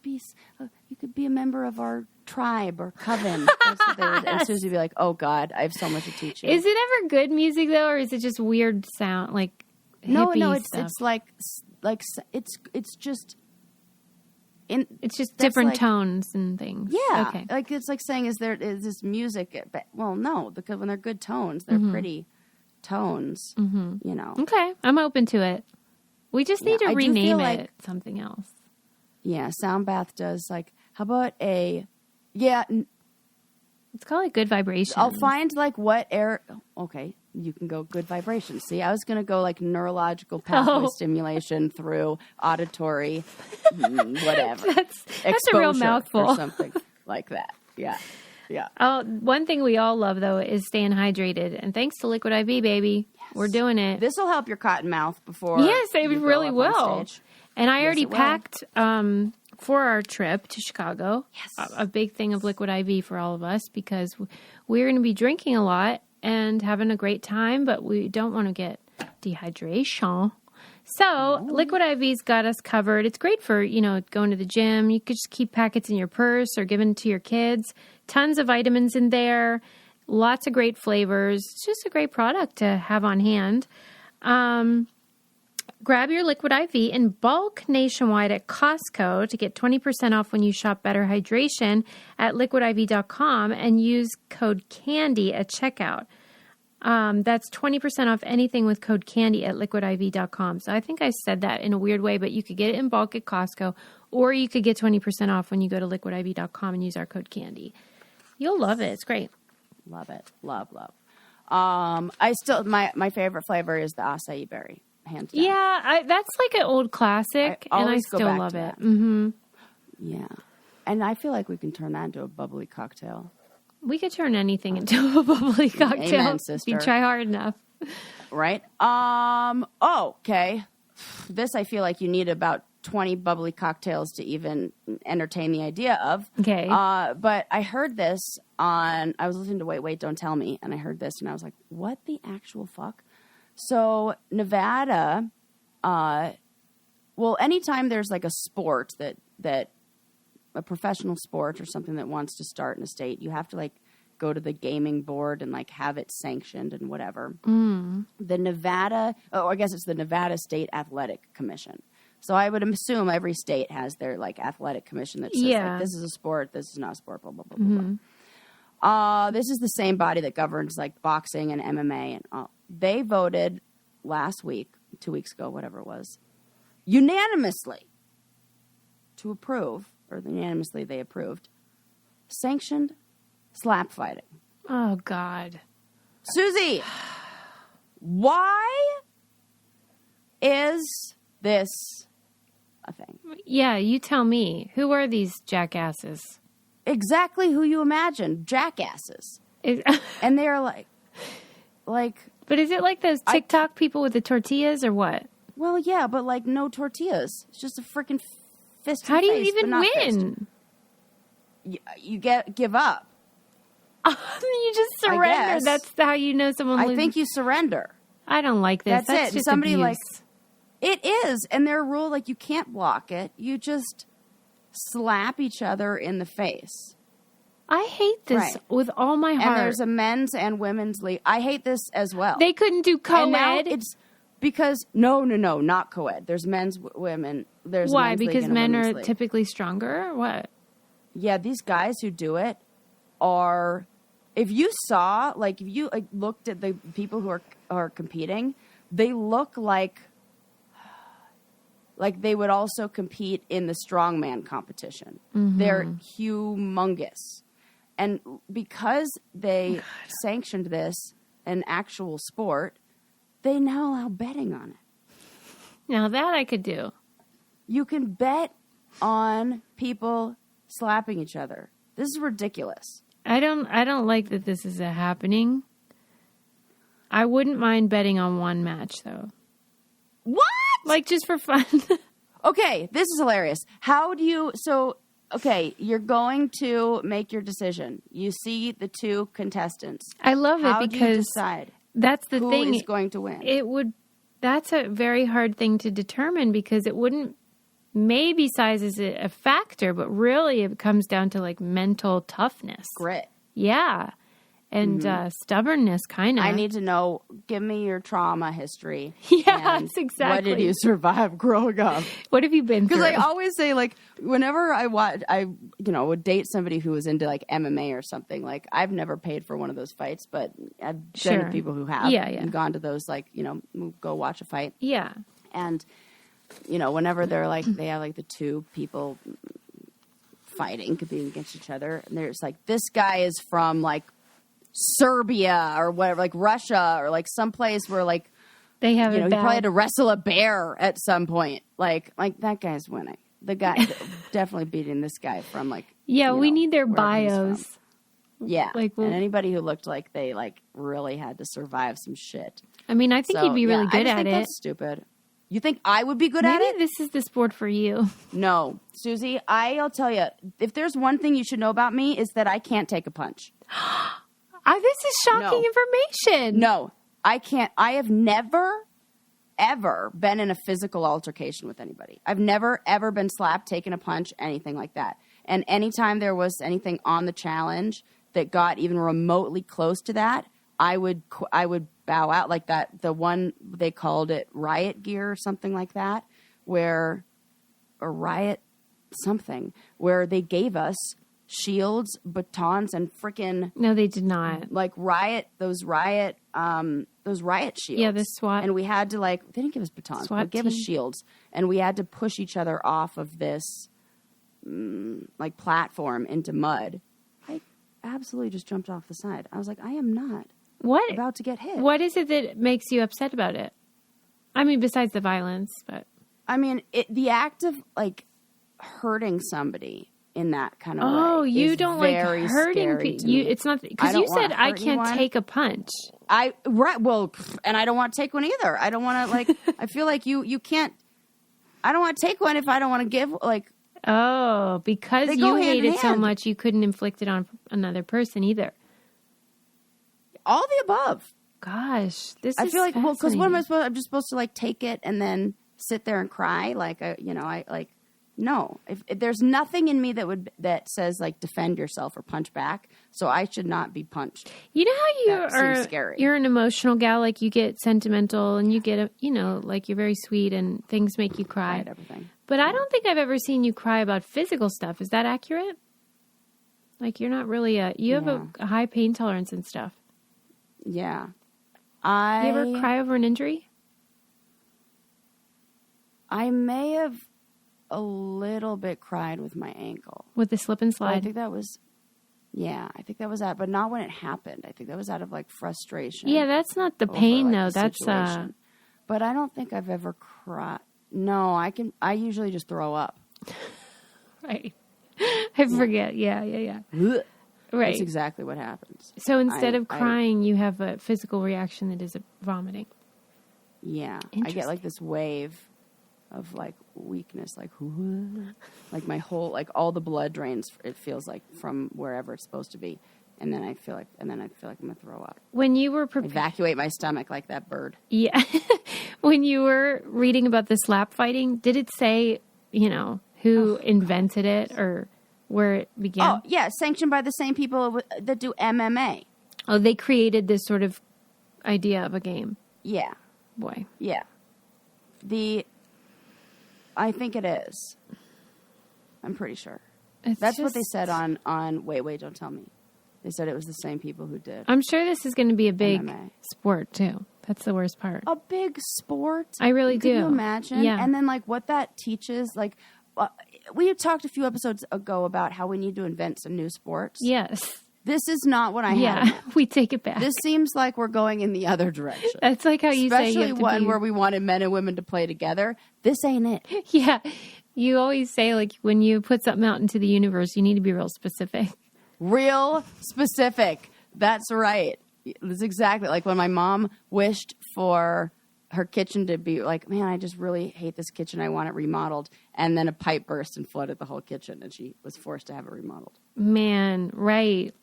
Speaker 2: could be a member of our tribe or coven. That's what they would, and Susie would be like, oh, God, I have so much to teach you.
Speaker 1: Is it ever good music, though, or is it just weird sound, like
Speaker 2: No,
Speaker 1: stuff?
Speaker 2: it's like it's just...
Speaker 1: it's just different tones and things.
Speaker 2: Yeah.
Speaker 1: Okay.
Speaker 2: Like, it's like saying, is this music? Well, no, because when they're good tones, they're pretty tones, you know.
Speaker 1: Okay. I'm open to it. We just need to rename it something else.
Speaker 2: Yeah. Sound bath does like, how about
Speaker 1: let's call it good vibrations.
Speaker 2: I'll find like what air. Okay. You can go good vibrations. See, I was going to go like neurological pathway stimulation through auditory, whatever.
Speaker 1: That's a real mouthful.
Speaker 2: Or something like that. Yeah. Yeah.
Speaker 1: Oh, one thing we all love, though, is staying hydrated. And thanks to Liquid IV, baby. Yes. We're doing it.
Speaker 2: This will help your cotton mouth before.
Speaker 1: Yes, it really will. And I already packed for our trip to Chicago a big thing of Liquid IV for all of us because we're going to be drinking a lot and having a great time, but we don't want to get dehydration. So Liquid IV's got us covered. It's great for, going to the gym. You could just keep packets in your purse or giving to your kids. Tons of vitamins in there. Lots of great flavors. It's just a great product to have on hand. Grab your Liquid IV in bulk nationwide at Costco to get 20% off when you shop Better Hydration at liquidiv.com and use code CANDY at checkout. That's 20% off anything with code CANDY at liquidiv.com. So I think I said that in a weird way, but you could get it in bulk at Costco, or you could get 20% off when you go to liquidiv.com and use our code CANDY. You'll love it. It's great.
Speaker 2: Love it. Love. My favorite flavor is the acai berry, hands down.
Speaker 1: Yeah, that's like an old classic, and I still love it. Mm-hmm.
Speaker 2: Yeah. And I feel like we can turn that into a bubbly cocktail.
Speaker 1: We could turn anything into a bubbly cocktail.
Speaker 2: Amen,
Speaker 1: if
Speaker 2: sister.
Speaker 1: you try hard enough.
Speaker 2: Right? Okay. This I feel like you need about 20 bubbly cocktails to even entertain the idea of.
Speaker 1: Okay.
Speaker 2: But I heard this I was listening to Wait, Don't Tell Me, and I heard this, and I was like, what the actual fuck? So Nevada, anytime there's like a sport that a professional sport or something that wants to start in a state, you have to like go to the gaming board and like have it sanctioned and whatever. The Nevada, I guess it's the Nevada State Athletic Commission. So I would assume every state has their like athletic commission that says like, this is a sport, this is not a sport, blah, blah, blah, blah, blah. This is the same body that governs like boxing and MMA and all. They voted last week, 2 weeks ago, whatever it was, unanimously to approve, or unanimously they approved, sanctioned slap fighting.
Speaker 1: Oh, God.
Speaker 2: Susie, why is this a thing?
Speaker 1: Yeah, you tell me. Who are these jackasses?
Speaker 2: Exactly who you imagine, jackasses. And they're like...
Speaker 1: But is it like those TikTok people with the tortillas or what?
Speaker 2: Well, yeah, but like no tortillas. It's just a freaking fist.
Speaker 1: How do you even win?
Speaker 2: You give up.
Speaker 1: You just surrender. That's how you know someone loses.
Speaker 2: I think you surrender.
Speaker 1: I don't like this. That's
Speaker 2: it.
Speaker 1: Just
Speaker 2: Somebody
Speaker 1: abuse.
Speaker 2: like it is, and their rule like you can't block it. You just slap each other in the face.
Speaker 1: I hate this with all my heart.
Speaker 2: And there's a men's and women's league. I hate this as well.
Speaker 1: They couldn't do co-ed.
Speaker 2: And now it's because no, not co-ed. There's men's, women. There's
Speaker 1: why?
Speaker 2: Men's
Speaker 1: Because
Speaker 2: league and
Speaker 1: men are
Speaker 2: league.
Speaker 1: typically stronger. Or what?
Speaker 2: Yeah, these guys who do it are. If you saw, like, if you looked at the people who are competing, they look like they would also compete in the strongman competition. They're humongous. And because they sanctioned this, an actual sport, they now allow betting on it.
Speaker 1: Now that I could do.
Speaker 2: You can bet on people slapping each other. This is ridiculous.
Speaker 1: I don't like that this is happening. I wouldn't mind betting on one match though.
Speaker 2: What?
Speaker 1: Like just for fun.
Speaker 2: Okay, this is hilarious. Okay, you're going to make your decision. You see the two contestants.
Speaker 1: I love it
Speaker 2: How do you
Speaker 1: because
Speaker 2: decide
Speaker 1: that's the thing.
Speaker 2: Who is going to win?
Speaker 1: That's a very hard thing to determine because it wouldn't. Maybe size is a factor, but really it comes down to like mental toughness,
Speaker 2: Grit.
Speaker 1: Yeah, and stubbornness, kind of.
Speaker 2: I need to know. Give me your trauma history.
Speaker 1: Yeah, that's exactly.
Speaker 2: What did you survive growing up?
Speaker 1: What have you been through?
Speaker 2: Because I always say, like, whenever I would date somebody who was into like MMA or something. Like, I've never paid for one of those fights, but I've been with people who have.
Speaker 1: Yeah.
Speaker 2: And gone to those, like, go watch a fight.
Speaker 1: Yeah.
Speaker 2: And whenever they're like, they have like the two people fighting, competing against each other, and there's like, this guy is from like Serbia or whatever, like Russia or like someplace where like
Speaker 1: they have
Speaker 2: he probably had to wrestle a bear at some point. Like that guy's winning. The guy definitely beating this guy from like
Speaker 1: we need their bios.
Speaker 2: Yeah,
Speaker 1: like
Speaker 2: and anybody who looked like they like really had to survive some shit.
Speaker 1: I mean, I think you'd be really good at it.
Speaker 2: That's stupid. You think I would be good at it?
Speaker 1: Maybe this is the sport for you.
Speaker 2: No, Susie, I'll tell you, if there's one thing you should know about me is that I can't take a punch.
Speaker 1: This is shocking information.
Speaker 2: No, I can't. I have never, ever been in a physical altercation with anybody. I've never, ever been slapped, taken a punch, anything like that. And anytime there was anything on the challenge that got even remotely close to that, I would bow out like that. The one, they called it riot gear or something like that, where they gave us shields, batons, and frickin'
Speaker 1: No, they did not.
Speaker 2: Like those riot shields.
Speaker 1: Yeah, the SWAT.
Speaker 2: And we had to they didn't give us batons. They gave us shields, and we had to push each other off of this platform into mud. I absolutely just jumped off the side. I was like, I am not about to get hit.
Speaker 1: What is it that makes you upset about it? I mean, besides the violence, but
Speaker 2: I mean, the act of hurting somebody in that kind of way.
Speaker 1: Oh, you
Speaker 2: is
Speaker 1: don't like
Speaker 2: very
Speaker 1: hurting
Speaker 2: scary
Speaker 1: people.
Speaker 2: to me.
Speaker 1: It's not because
Speaker 2: I
Speaker 1: you
Speaker 2: don't wanna
Speaker 1: said I
Speaker 2: hurt
Speaker 1: can't
Speaker 2: anyone.
Speaker 1: take a punch.
Speaker 2: Well, and I don't want to take one either. I don't want to like. I feel like you can't. I don't want to take one if I don't want to give like.
Speaker 1: Oh, because
Speaker 2: They go
Speaker 1: you
Speaker 2: hand
Speaker 1: hate
Speaker 2: in
Speaker 1: it so
Speaker 2: hand.
Speaker 1: much, you couldn't inflict it on another person either.
Speaker 2: All the above.
Speaker 1: Gosh, this
Speaker 2: I
Speaker 1: is
Speaker 2: feel like because what am I
Speaker 1: fascinating.
Speaker 2: supposed? I'm just supposed to like take it and then sit there and cry. Like I like no. If there's nothing in me that says like defend yourself or punch back, so I should not be punched.
Speaker 1: You know how
Speaker 2: That seems
Speaker 1: you
Speaker 2: scary.
Speaker 1: are? You're an emotional gal. Like you get sentimental, and you get like you're very sweet, and things make you cry.
Speaker 2: Right, everything.
Speaker 1: But I don't think I've ever seen you cry about physical stuff. Is that accurate? Like you're not really you have a high pain tolerance and stuff.
Speaker 2: Yeah.
Speaker 1: You ever cry over an injury?
Speaker 2: I may have a little bit cried with my ankle.
Speaker 1: With the slip and
Speaker 2: But I
Speaker 1: slide?
Speaker 2: think that was, out, but not when it happened. I think that was out of like frustration.
Speaker 1: Yeah, that's not the
Speaker 2: over,
Speaker 1: pain
Speaker 2: like,
Speaker 1: though.
Speaker 2: the
Speaker 1: That's
Speaker 2: situation. But I don't think I've ever cried. No, I usually just throw up.
Speaker 1: right. I forget. Yeah.
Speaker 2: Ugh.
Speaker 1: Right.
Speaker 2: That's exactly what happens.
Speaker 1: So instead
Speaker 2: I-
Speaker 1: of crying, you have a physical reaction that is vomiting.
Speaker 2: Yeah. I get like this wave of like weakness, like my whole, like all the blood drains, it feels like from wherever it's supposed to be. And then I feel like I'm going to throw up.
Speaker 1: When you were
Speaker 2: Evacuate my stomach like that bird.
Speaker 1: yeah, when you were reading about the slap fighting, did it say, who invented it or where it began?
Speaker 2: Oh, yeah. Sanctioned by the same people that do MMA.
Speaker 1: Oh, they created this sort of idea of a game.
Speaker 2: Yeah.
Speaker 1: Boy.
Speaker 2: Yeah. I think it is. I'm pretty sure. That's what they said on Wait, Don't Tell Me. They said it was the same people who did.
Speaker 1: I'm sure this is going to be a big
Speaker 2: MMA.
Speaker 1: sport, too. That's the worst part.
Speaker 2: A big sport?
Speaker 1: I really do.
Speaker 2: Can you imagine?
Speaker 1: Yeah.
Speaker 2: And then, like, what that teaches, like, we had talked a few episodes ago about how we need to invent some new sports.
Speaker 1: Yes.
Speaker 2: This is not what I had.
Speaker 1: Yeah,
Speaker 2: in mind.
Speaker 1: we take it back.
Speaker 2: This seems like we're going in the other direction.
Speaker 1: That's like how you say you
Speaker 2: Especially
Speaker 1: have to
Speaker 2: one
Speaker 1: be...
Speaker 2: where we wanted men and women to play together. This ain't it.
Speaker 1: Yeah. You always say, like, when you put something out into the universe, you need to be real specific.
Speaker 2: Real specific. That's right. That's exactly like when my mom wished for her kitchen to be like, man, I just really hate this kitchen. I want it remodeled. And then a pipe burst and flooded the whole kitchen, and she was forced to have it remodeled.
Speaker 1: Man, right.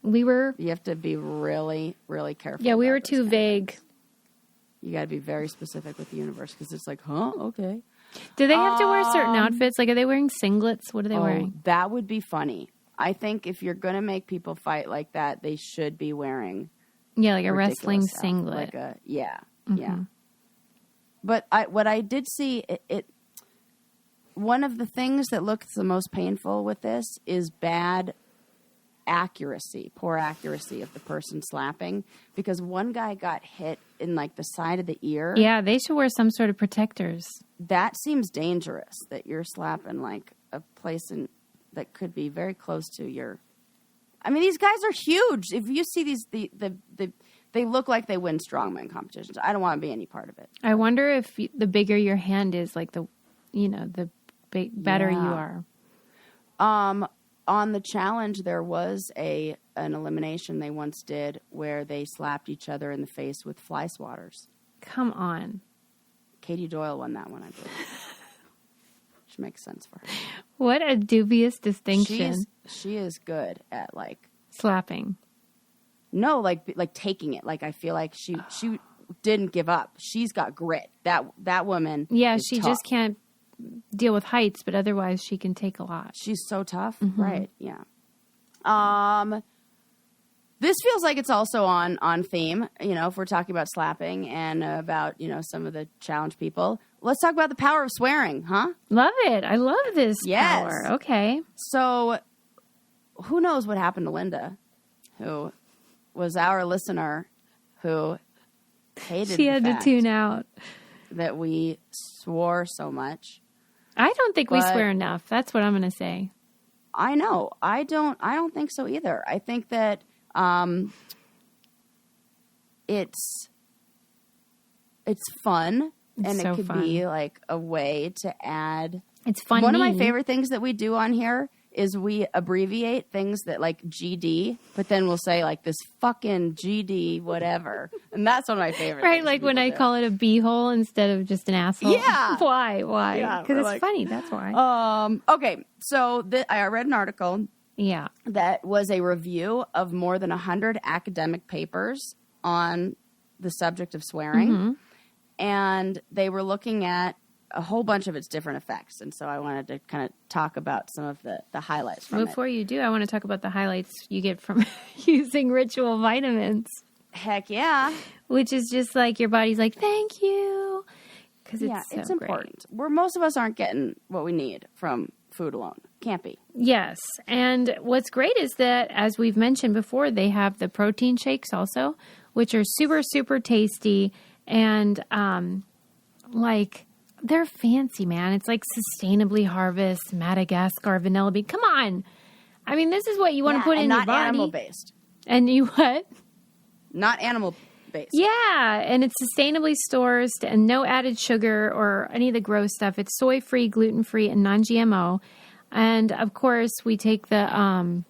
Speaker 1: You
Speaker 2: have to be really, really careful.
Speaker 1: we
Speaker 2: about
Speaker 1: were
Speaker 2: those
Speaker 1: too
Speaker 2: kind of
Speaker 1: vague.
Speaker 2: things. You got to be very specific with the universe because it's like, okay.
Speaker 1: Do they have to wear certain outfits? Like, are they wearing singlets? What are they wearing?
Speaker 2: That would be funny. I think if you're going to make people fight like that, they should be wearing
Speaker 1: Yeah, like a wrestling
Speaker 2: ridiculous stuff.
Speaker 1: singlet.
Speaker 2: Like yeah. But what I did see, one of the things that looks the most painful with this is poor accuracy of the person slapping, because one guy got hit in like the side of the ear.
Speaker 1: Yeah, they should wear some sort of protectors.
Speaker 2: That seems dangerous, that you're slapping like a place that could be very close to your. I mean, these guys are huge. If you see these, they look like they win strongman competitions. I don't want to be any part of it.
Speaker 1: I wonder if the bigger your hand is, like the better you are.
Speaker 2: On the challenge, there was an elimination they once did where they slapped each other in the face with fly swatters.
Speaker 1: Come on.
Speaker 2: Katie Doyle won that one, I believe. Which makes sense for her.
Speaker 1: What a dubious distinction.
Speaker 2: She is good at like
Speaker 1: slapping.
Speaker 2: No, like taking it. Like I feel like she didn't give up. She's got grit. That woman.
Speaker 1: Yeah,
Speaker 2: is
Speaker 1: she
Speaker 2: tough.
Speaker 1: just can't deal with heights, but otherwise she can take a lot.
Speaker 2: She's so tough.
Speaker 1: Mm-hmm.
Speaker 2: Right. Yeah. This feels like it's also on theme, if we're talking about slapping and about, some of the challenge people. Let's talk about the power of swearing, huh?
Speaker 1: Love it. I love this
Speaker 2: Yes.
Speaker 1: power. Okay.
Speaker 2: So who knows what happened to Linda, who was our listener, who hated
Speaker 1: she had
Speaker 2: the
Speaker 1: to
Speaker 2: fact
Speaker 1: tune out.
Speaker 2: that we swore so much.
Speaker 1: I don't think we swear enough. That's what I'm going to say.
Speaker 2: I know. I don't think so either. I think that it's fun, and
Speaker 1: so
Speaker 2: it could
Speaker 1: fun.
Speaker 2: be like a way to add
Speaker 1: It's funny.
Speaker 2: One of my favorite things that we do on here is we abbreviate things that like GD, but then we'll say like this fucking GD whatever. And that's one of my favorite
Speaker 1: right,
Speaker 2: things
Speaker 1: like when I
Speaker 2: do.
Speaker 1: call it a beehole instead of just an asshole.
Speaker 2: Yeah.
Speaker 1: Why?
Speaker 2: Yeah,
Speaker 1: Because it's
Speaker 2: like,
Speaker 1: funny. That's why.
Speaker 2: Okay, so I read an article
Speaker 1: Yeah.
Speaker 2: that was a review of more than 100 academic papers on the subject of swearing.
Speaker 1: Mm-hmm.
Speaker 2: And they were looking at a whole bunch of its different effects. And so I wanted to kind of talk about some of the highlights from
Speaker 1: Before you do, I want to talk about the highlights you get from using Ritual vitamins,
Speaker 2: Heck yeah.
Speaker 1: which is just like your body's like, thank you. Because
Speaker 2: It's important. Most of us aren't getting what we need from food alone. Can't be.
Speaker 1: Yes. And what's great is that, as we've mentioned before, they have the protein shakes also, which are super, super tasty. And they're fancy, man. It's like Sustainably Harvest, Madagascar, Vanilla Bean. Come on. I mean, this is what you want to put in your body.
Speaker 2: Not animal-based.
Speaker 1: And you what?
Speaker 2: Not animal-based.
Speaker 1: Yeah, and it's sustainably sourced and no added sugar or any of the gross stuff. It's soy-free, gluten-free, and non-GMO. And, of course, we take the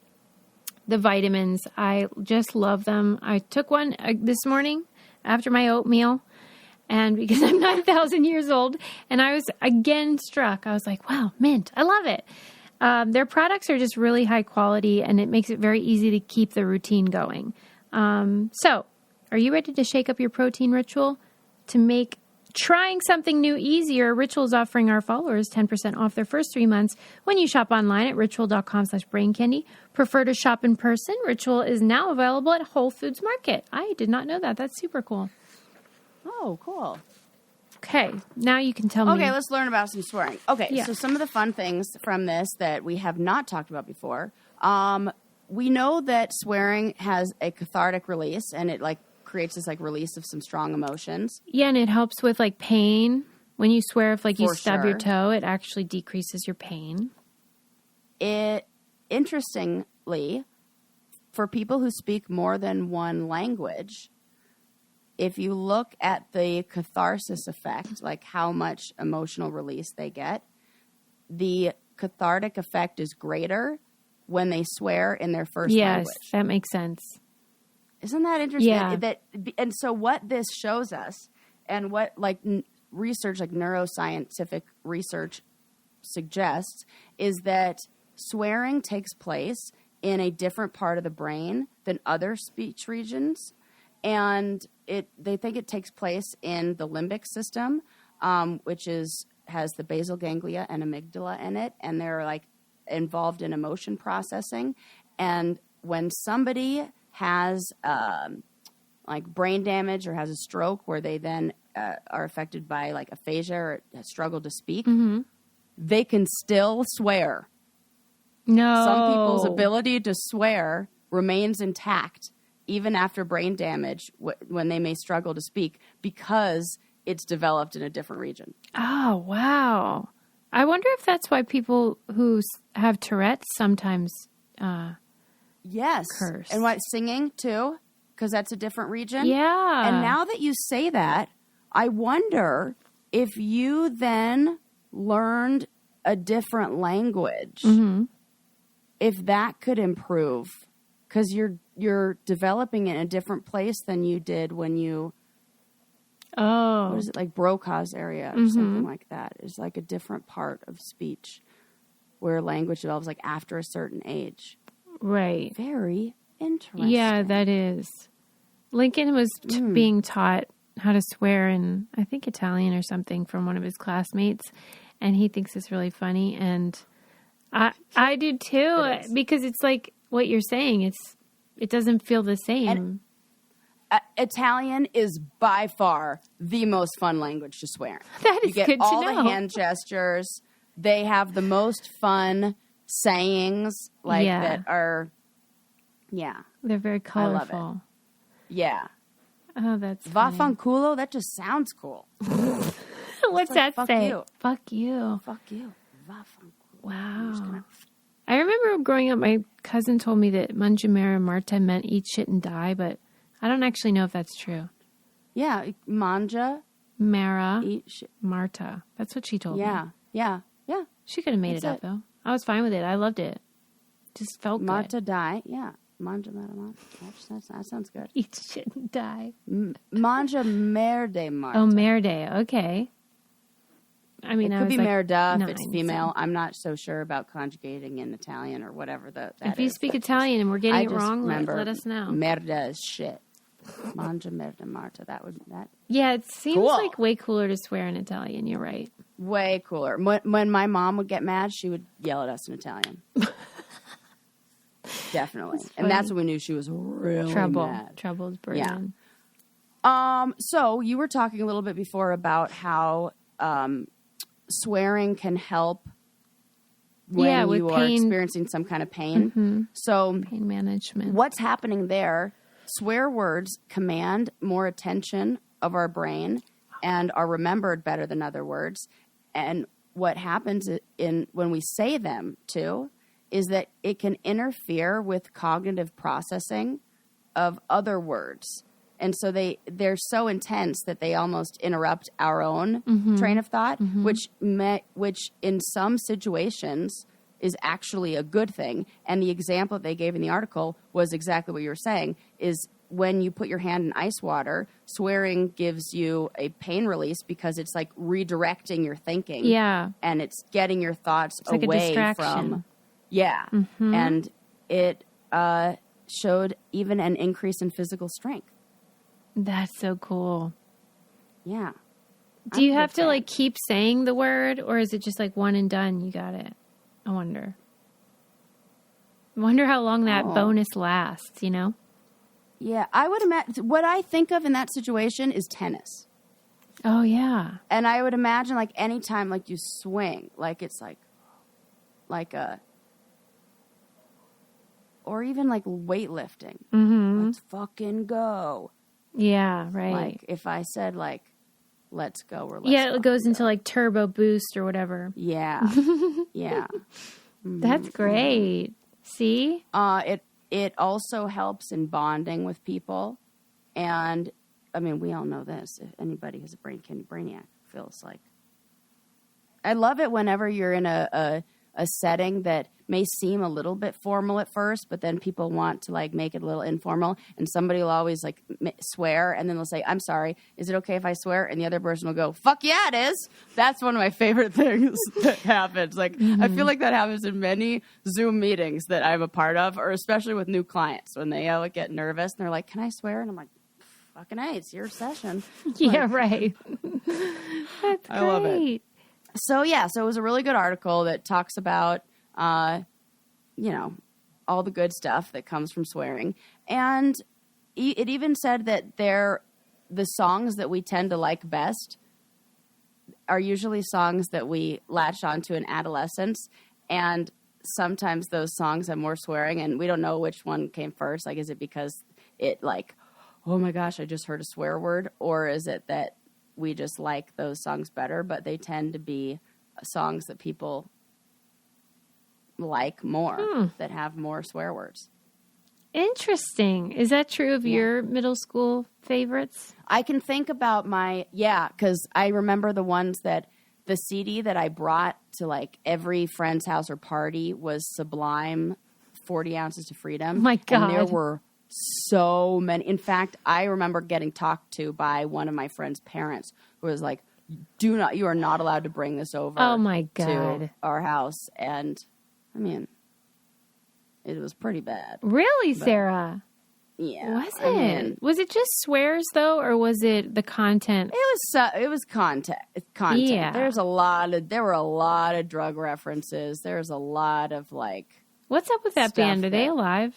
Speaker 1: vitamins. I just love them. I took one this morning after my oatmeal. And because I'm 9,000 years old, and I was again struck. I was like, wow, mint. I love it. Their products are just really high quality, and it makes it very easy to keep the routine going. So, are you ready to shake up your protein ritual? To make trying something new easier, Ritual is offering our followers 10% off their first 3 months when you shop online at ritual.com/braincandy. Prefer to shop in person? Ritual is now available at Whole Foods Market. I did not know that. That's super cool.
Speaker 2: Oh, cool.
Speaker 1: Okay, now you can tell me.
Speaker 2: Okay, let's learn about some swearing. Okay,
Speaker 1: Yeah.
Speaker 2: So some of the fun things from this that we have not talked about before. We know that swearing has a cathartic release, and it like creates this like release of some strong emotions.
Speaker 1: Yeah, and it helps with like pain. When you swear, if like you
Speaker 2: For
Speaker 1: stub
Speaker 2: sure.
Speaker 1: your toe, it actually decreases your pain.
Speaker 2: Interestingly, for people who speak more than one language, if you look at the catharsis effect, like how much emotional release they get, the cathartic effect is greater when they swear in their first
Speaker 1: Yes,
Speaker 2: language.
Speaker 1: that makes sense.
Speaker 2: Isn't that interesting?
Speaker 1: Yeah.
Speaker 2: And so what this shows us, and what like research, like neuroscientific research suggests, is that swearing takes place in a different part of the brain than other speech regions. And they think it takes place in the limbic system, which has the basal ganglia and amygdala in it, and they're like involved in emotion processing. And when somebody has like brain damage or has a stroke, where they then are affected by like aphasia or struggle to speak, they can still swear.
Speaker 1: No.
Speaker 2: Some people's ability to swear remains intact even after brain damage when they may struggle to speak, because it's developed in a different region.
Speaker 1: Oh, wow. I wonder if that's why people who have Tourette's sometimes
Speaker 2: Yes.
Speaker 1: curse.
Speaker 2: And what, singing too? Because that's a different region?
Speaker 1: Yeah.
Speaker 2: And now that you say that, I wonder if you then learned a different language, if that could improve. Because you're developing it in a different place than you did when you, what is it, like Brokaw's area or something like that. It's like a different part of speech where language develops like after a certain age.
Speaker 1: Right.
Speaker 2: Very interesting.
Speaker 1: Yeah, that is. Lincoln was being taught how to swear in, I think, Italian or something from one of his classmates, and he thinks it's really funny. And I do too, because it's like what you're saying. It doesn't feel the same.
Speaker 2: And, Italian is by far the most fun language to swear in.
Speaker 1: That is
Speaker 2: you get
Speaker 1: good to
Speaker 2: all
Speaker 1: know.
Speaker 2: the hand gestures. They have the most fun sayings that are,
Speaker 1: They're very
Speaker 2: I love
Speaker 1: colorful.
Speaker 2: yeah.
Speaker 1: Oh, that's funny.
Speaker 2: Vaffanculo, that just sounds cool.
Speaker 1: What's
Speaker 2: like,
Speaker 1: that
Speaker 2: fuck
Speaker 1: say?
Speaker 2: you.
Speaker 1: Fuck you.
Speaker 2: Fuck you. Vaffanculo.
Speaker 1: Wow. I remember growing up, my cousin told me that Mangiamera Marta meant eat shit and die, but I don't actually know if that's true.
Speaker 2: Yeah, manja,
Speaker 1: Mara
Speaker 2: eat shit.
Speaker 1: Marta. That's what she told me.
Speaker 2: Yeah.
Speaker 1: She could have made it up, though. I was fine with it. I loved it. Just felt good.
Speaker 2: Marta die. Yeah. Manja Marta. That sounds good.
Speaker 1: Eat shit and die.
Speaker 2: Manja merde Marta.
Speaker 1: Oh, merde. Okay. I mean,
Speaker 2: it could be merda if it's female.
Speaker 1: So.
Speaker 2: I'm not so sure about conjugating in Italian or whatever that
Speaker 1: if you speak Italian and we're getting it wrong, let us know.
Speaker 2: Merda is shit. Manja merda Marta.
Speaker 1: Yeah, it seems like way cooler to swear in Italian. You're right.
Speaker 2: Way cooler. When my mom would get mad, she would yell at us in Italian. Definitely. And that's when we knew she was really mad.
Speaker 1: Trouble's brewing.
Speaker 2: Yeah. So you were talking a little bit before about how swearing can help when you are experiencing some kind of pain.
Speaker 1: Mm-hmm.
Speaker 2: So
Speaker 1: pain management.
Speaker 2: What's happening there? Swear words command more attention of our brain and are remembered better than other words. And what happens when we say them too is that it can interfere with cognitive processing of other words. And so they're so intense that they almost interrupt our own train of thought, which in some situations is actually a good thing. And the example they gave in the article was exactly what you were saying, is when you put your hand in ice water, swearing gives you a pain release because it's like redirecting your thinking.
Speaker 1: Yeah.
Speaker 2: And it's getting your thoughts
Speaker 1: like
Speaker 2: away from... Yeah. Mm-hmm. And it showed even an increase in physical strength.
Speaker 1: That's so cool.
Speaker 2: Yeah.
Speaker 1: Do you have to like keep saying the word, or is it just like one and done? You got it. I wonder how long that bonus lasts, you know?
Speaker 2: Yeah. I would imagine what I think of in that situation is tennis.
Speaker 1: Oh, yeah.
Speaker 2: And I would imagine like anytime like you swing, like it's like a, or even like weightlifting.
Speaker 1: Mm-hmm.
Speaker 2: Let's fucking go.
Speaker 1: Yeah, right.
Speaker 2: Like if I said like, let's go or let's
Speaker 1: it goes into like turbo boost or whatever.
Speaker 2: Yeah. Yeah.
Speaker 1: Mm-hmm. That's great. See?
Speaker 2: It also helps in bonding with people. And I mean, we all know this. If anybody who's a brainiac feels like. I love it whenever you're in a setting that may seem a little bit formal at first, but then people want to like make it a little informal, and somebody will always like swear, and then they'll say, "I'm sorry, is it okay if I swear?" And the other person will go, "Fuck yeah, it is." That's one of my favorite things that happens. Like I feel like that happens in many Zoom meetings that I'm a part of, or especially with new clients when they get nervous and they're like, "Can I swear?" And I'm like, "Fucking A, it's your session."
Speaker 1: Yeah, right. That's great.
Speaker 2: I love it. So it was a really good article that talks about, all the good stuff that comes from swearing. And it even said that the songs that we tend to like best are usually songs that we latch onto in adolescence. And sometimes those songs have more swearing, and we don't know which one came first. Like, is it because it like, oh my gosh, I just heard a swear word? Or is it that we just like those songs better, but they tend to be songs that people like more, that have more swear words.
Speaker 1: Interesting. Is that true of your middle school favorites?
Speaker 2: I can think about because I remember the ones that the CD that I brought to like every friend's house or party was Sublime, 40 Ounces to Freedom.
Speaker 1: My God.
Speaker 2: And there were so many. In fact, I remember getting talked to by one of my friend's parents who was like, you are not allowed to bring this over to our house. And I mean, it was pretty bad.
Speaker 1: Really, Sarah?
Speaker 2: Yeah.
Speaker 1: Was it? Was it just swears though, or was it the content?
Speaker 2: It was content.
Speaker 1: Yeah.
Speaker 2: There were a lot of drug references. There's a lot of like.
Speaker 1: What's up with that band? Are they alive?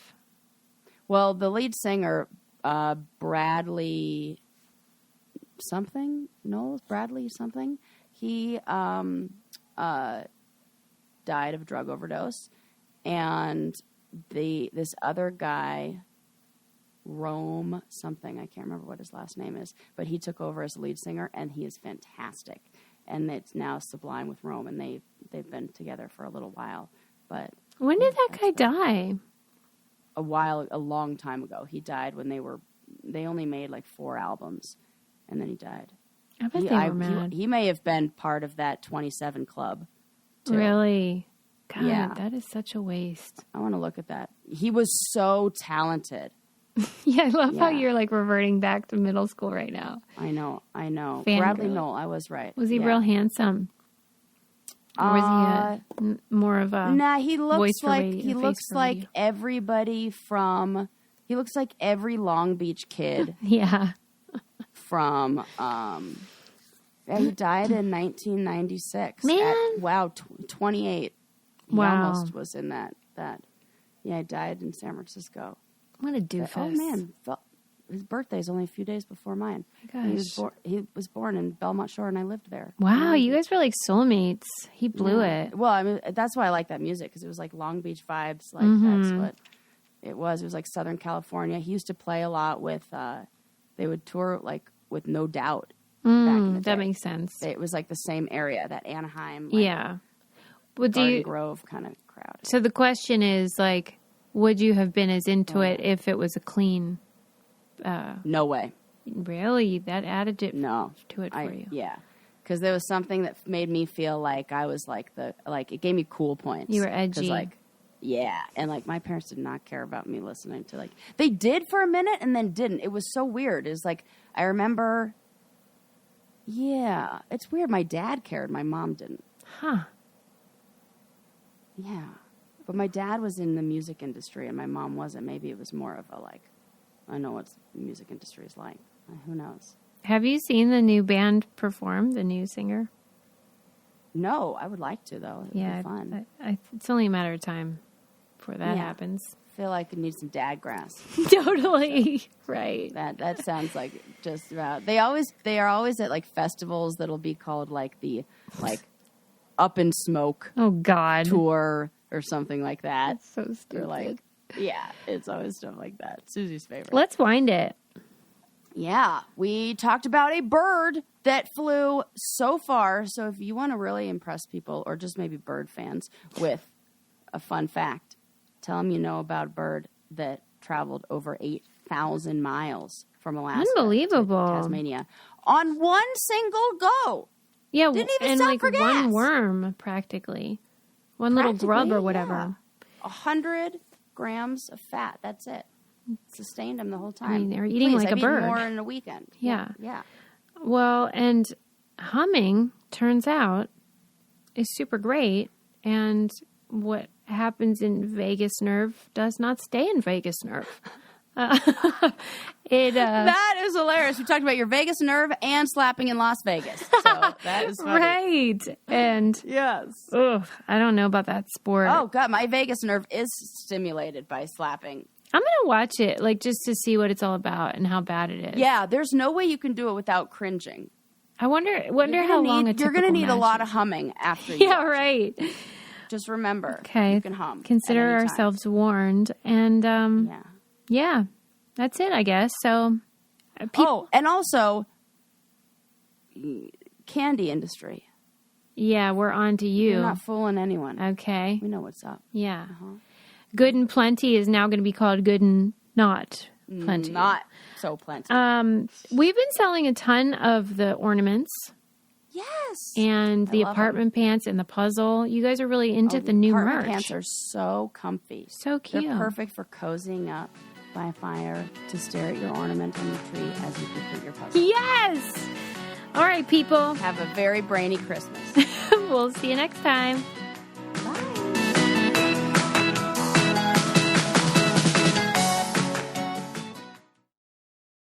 Speaker 2: Well, the lead singer, Bradley something, he died of a drug overdose. And this other guy, Rome something, I can't remember what his last name is, but he took over as the lead singer, and he is fantastic. And it's now Sublime with Rome, and they've been together for a little while. But
Speaker 1: when did that guy die?
Speaker 2: A long time ago. He died when they only made like 4 albums, and then he died.
Speaker 1: I bet they were mad.
Speaker 2: He may have been part of that 27 Club too.
Speaker 1: Really? God,
Speaker 2: Yeah.
Speaker 1: that is such a waste.
Speaker 2: I want to look at that. He was so talented.
Speaker 1: Yeah, I love how
Speaker 2: Yeah.
Speaker 1: you're like reverting back to middle school right now.
Speaker 2: I know.
Speaker 1: Fangirl.
Speaker 2: Bradley Knoll, I was right.
Speaker 1: Was he
Speaker 2: Yeah.
Speaker 1: real handsome? Or was he more of a
Speaker 2: Nah, he looks
Speaker 1: voice for
Speaker 2: like
Speaker 1: radio-
Speaker 2: he
Speaker 1: face
Speaker 2: looks
Speaker 1: for
Speaker 2: like
Speaker 1: radio?
Speaker 2: everybody from. He looks like every Long Beach kid
Speaker 1: Yeah.
Speaker 2: from. Yeah, he died in 1996.
Speaker 1: Man.
Speaker 2: 28. He
Speaker 1: Wow.
Speaker 2: almost was in that. Yeah, he died in San Francisco.
Speaker 1: What a doofus.
Speaker 2: Oh man, his birthday is only a few days before mine.
Speaker 1: My
Speaker 2: And
Speaker 1: gosh.
Speaker 2: He was born in Belmont Shore, and I lived there.
Speaker 1: Wow, you guys were like soulmates. He blew it.
Speaker 2: Well, I mean, that's why I like that music, because it was like Long Beach vibes. Like
Speaker 1: Mm-hmm.
Speaker 2: that's what it was. It was like Southern California. He used to play a lot with. They would tour like with No Doubt. Back in the
Speaker 1: That
Speaker 2: day.
Speaker 1: makes sense.
Speaker 2: It was like the same area, that Anaheim, like,
Speaker 1: Yeah. Well,
Speaker 2: Garden Grove kind of crowd.
Speaker 1: so the question is like, would you have been as into it if it was a clean?
Speaker 2: No way.
Speaker 1: Really, that added it
Speaker 2: No.
Speaker 1: to it for you.
Speaker 2: Yeah. Because there was something that made me feel like I was like it gave me cool points.
Speaker 1: You were
Speaker 2: 'Cause,
Speaker 1: edgy.
Speaker 2: like, yeah. And like my parents did not care about me listening to like, they did for a minute and then didn't. It was so weird. It was like, I remember, yeah, it's weird. My dad cared. My mom didn't.
Speaker 1: Huh?
Speaker 2: Yeah. But my dad was in the music industry and my mom wasn't. Maybe it was more of a like, I know what the music industry is like. Who knows?
Speaker 1: Have you seen the new band perform? The new singer?
Speaker 2: No, I would like to though. It'd
Speaker 1: Yeah,
Speaker 2: be fun.
Speaker 1: it's only a matter of time before that
Speaker 2: Yeah.
Speaker 1: happens.
Speaker 2: I feel like it needs some dad grass.
Speaker 1: Totally right.
Speaker 2: That sounds like just about. They are always at like festivals that'll be called like the Up in Smoke
Speaker 1: Oh God,
Speaker 2: tour or something like that.
Speaker 1: so stupid.
Speaker 2: Or like, yeah, it's always stuff like that. Susie's favorite.
Speaker 1: Let's wind it.
Speaker 2: Yeah, we talked about a bird that flew so far. So if you want to really impress people, or just maybe bird fans, with a fun fact, tell them you know about a bird that traveled over 8,000 miles from Alaska
Speaker 1: Unbelievable.
Speaker 2: to Tasmania on one single go.
Speaker 1: Yeah,
Speaker 2: Didn't even
Speaker 1: and
Speaker 2: stop
Speaker 1: like
Speaker 2: for gas.
Speaker 1: one worm practically, one little grub or whatever.
Speaker 2: 100 grams of fat. That's it. Sustained them the whole time.
Speaker 1: I mean, they were eating like
Speaker 2: I've
Speaker 1: a bird.
Speaker 2: eaten more in a weekend.
Speaker 1: Yeah.
Speaker 2: Yeah.
Speaker 1: Well, and humming turns out is super great, and what happens in vagus nerve does not stay in vagus nerve.
Speaker 2: That is hilarious. We talked about your vagus nerve and slapping in Las Vegas. So that is funny.
Speaker 1: Right. And
Speaker 2: Yes.
Speaker 1: I don't know about that sport.
Speaker 2: Oh, God. My vagus nerve is stimulated by slapping.
Speaker 1: I'm going to watch it, like, just to see what it's all about and how bad it is.
Speaker 2: Yeah. There's no way you can do it without cringing.
Speaker 1: I wonder how long
Speaker 2: You're going to need a lot of humming after you.
Speaker 1: Yeah, right.
Speaker 2: Just remember.
Speaker 1: Okay.
Speaker 2: You can hum.
Speaker 1: Consider
Speaker 2: at any time.
Speaker 1: ourselves warned. And, yeah, that's it, I guess. So,
Speaker 2: And also, candy industry.
Speaker 1: yeah, we're on to you.
Speaker 2: You're not fooling anyone.
Speaker 1: Okay.
Speaker 2: We know what's up.
Speaker 1: Yeah. Good and plenty is now going to be called good and not
Speaker 2: Mm,
Speaker 1: plenty.
Speaker 2: Not so plenty.
Speaker 1: We've been selling a ton of the ornaments
Speaker 2: yes.
Speaker 1: and the
Speaker 2: love
Speaker 1: apartment pants and the puzzle. You guys are really into the new
Speaker 2: apartment
Speaker 1: merch.
Speaker 2: pants are so comfy.
Speaker 1: So cute.
Speaker 2: They're perfect for cozying up by a fire to stare at your ornament on the tree as you complete your puzzle.
Speaker 1: Yes. All right, people.
Speaker 2: Have a very brainy Christmas.
Speaker 1: We'll see you next time.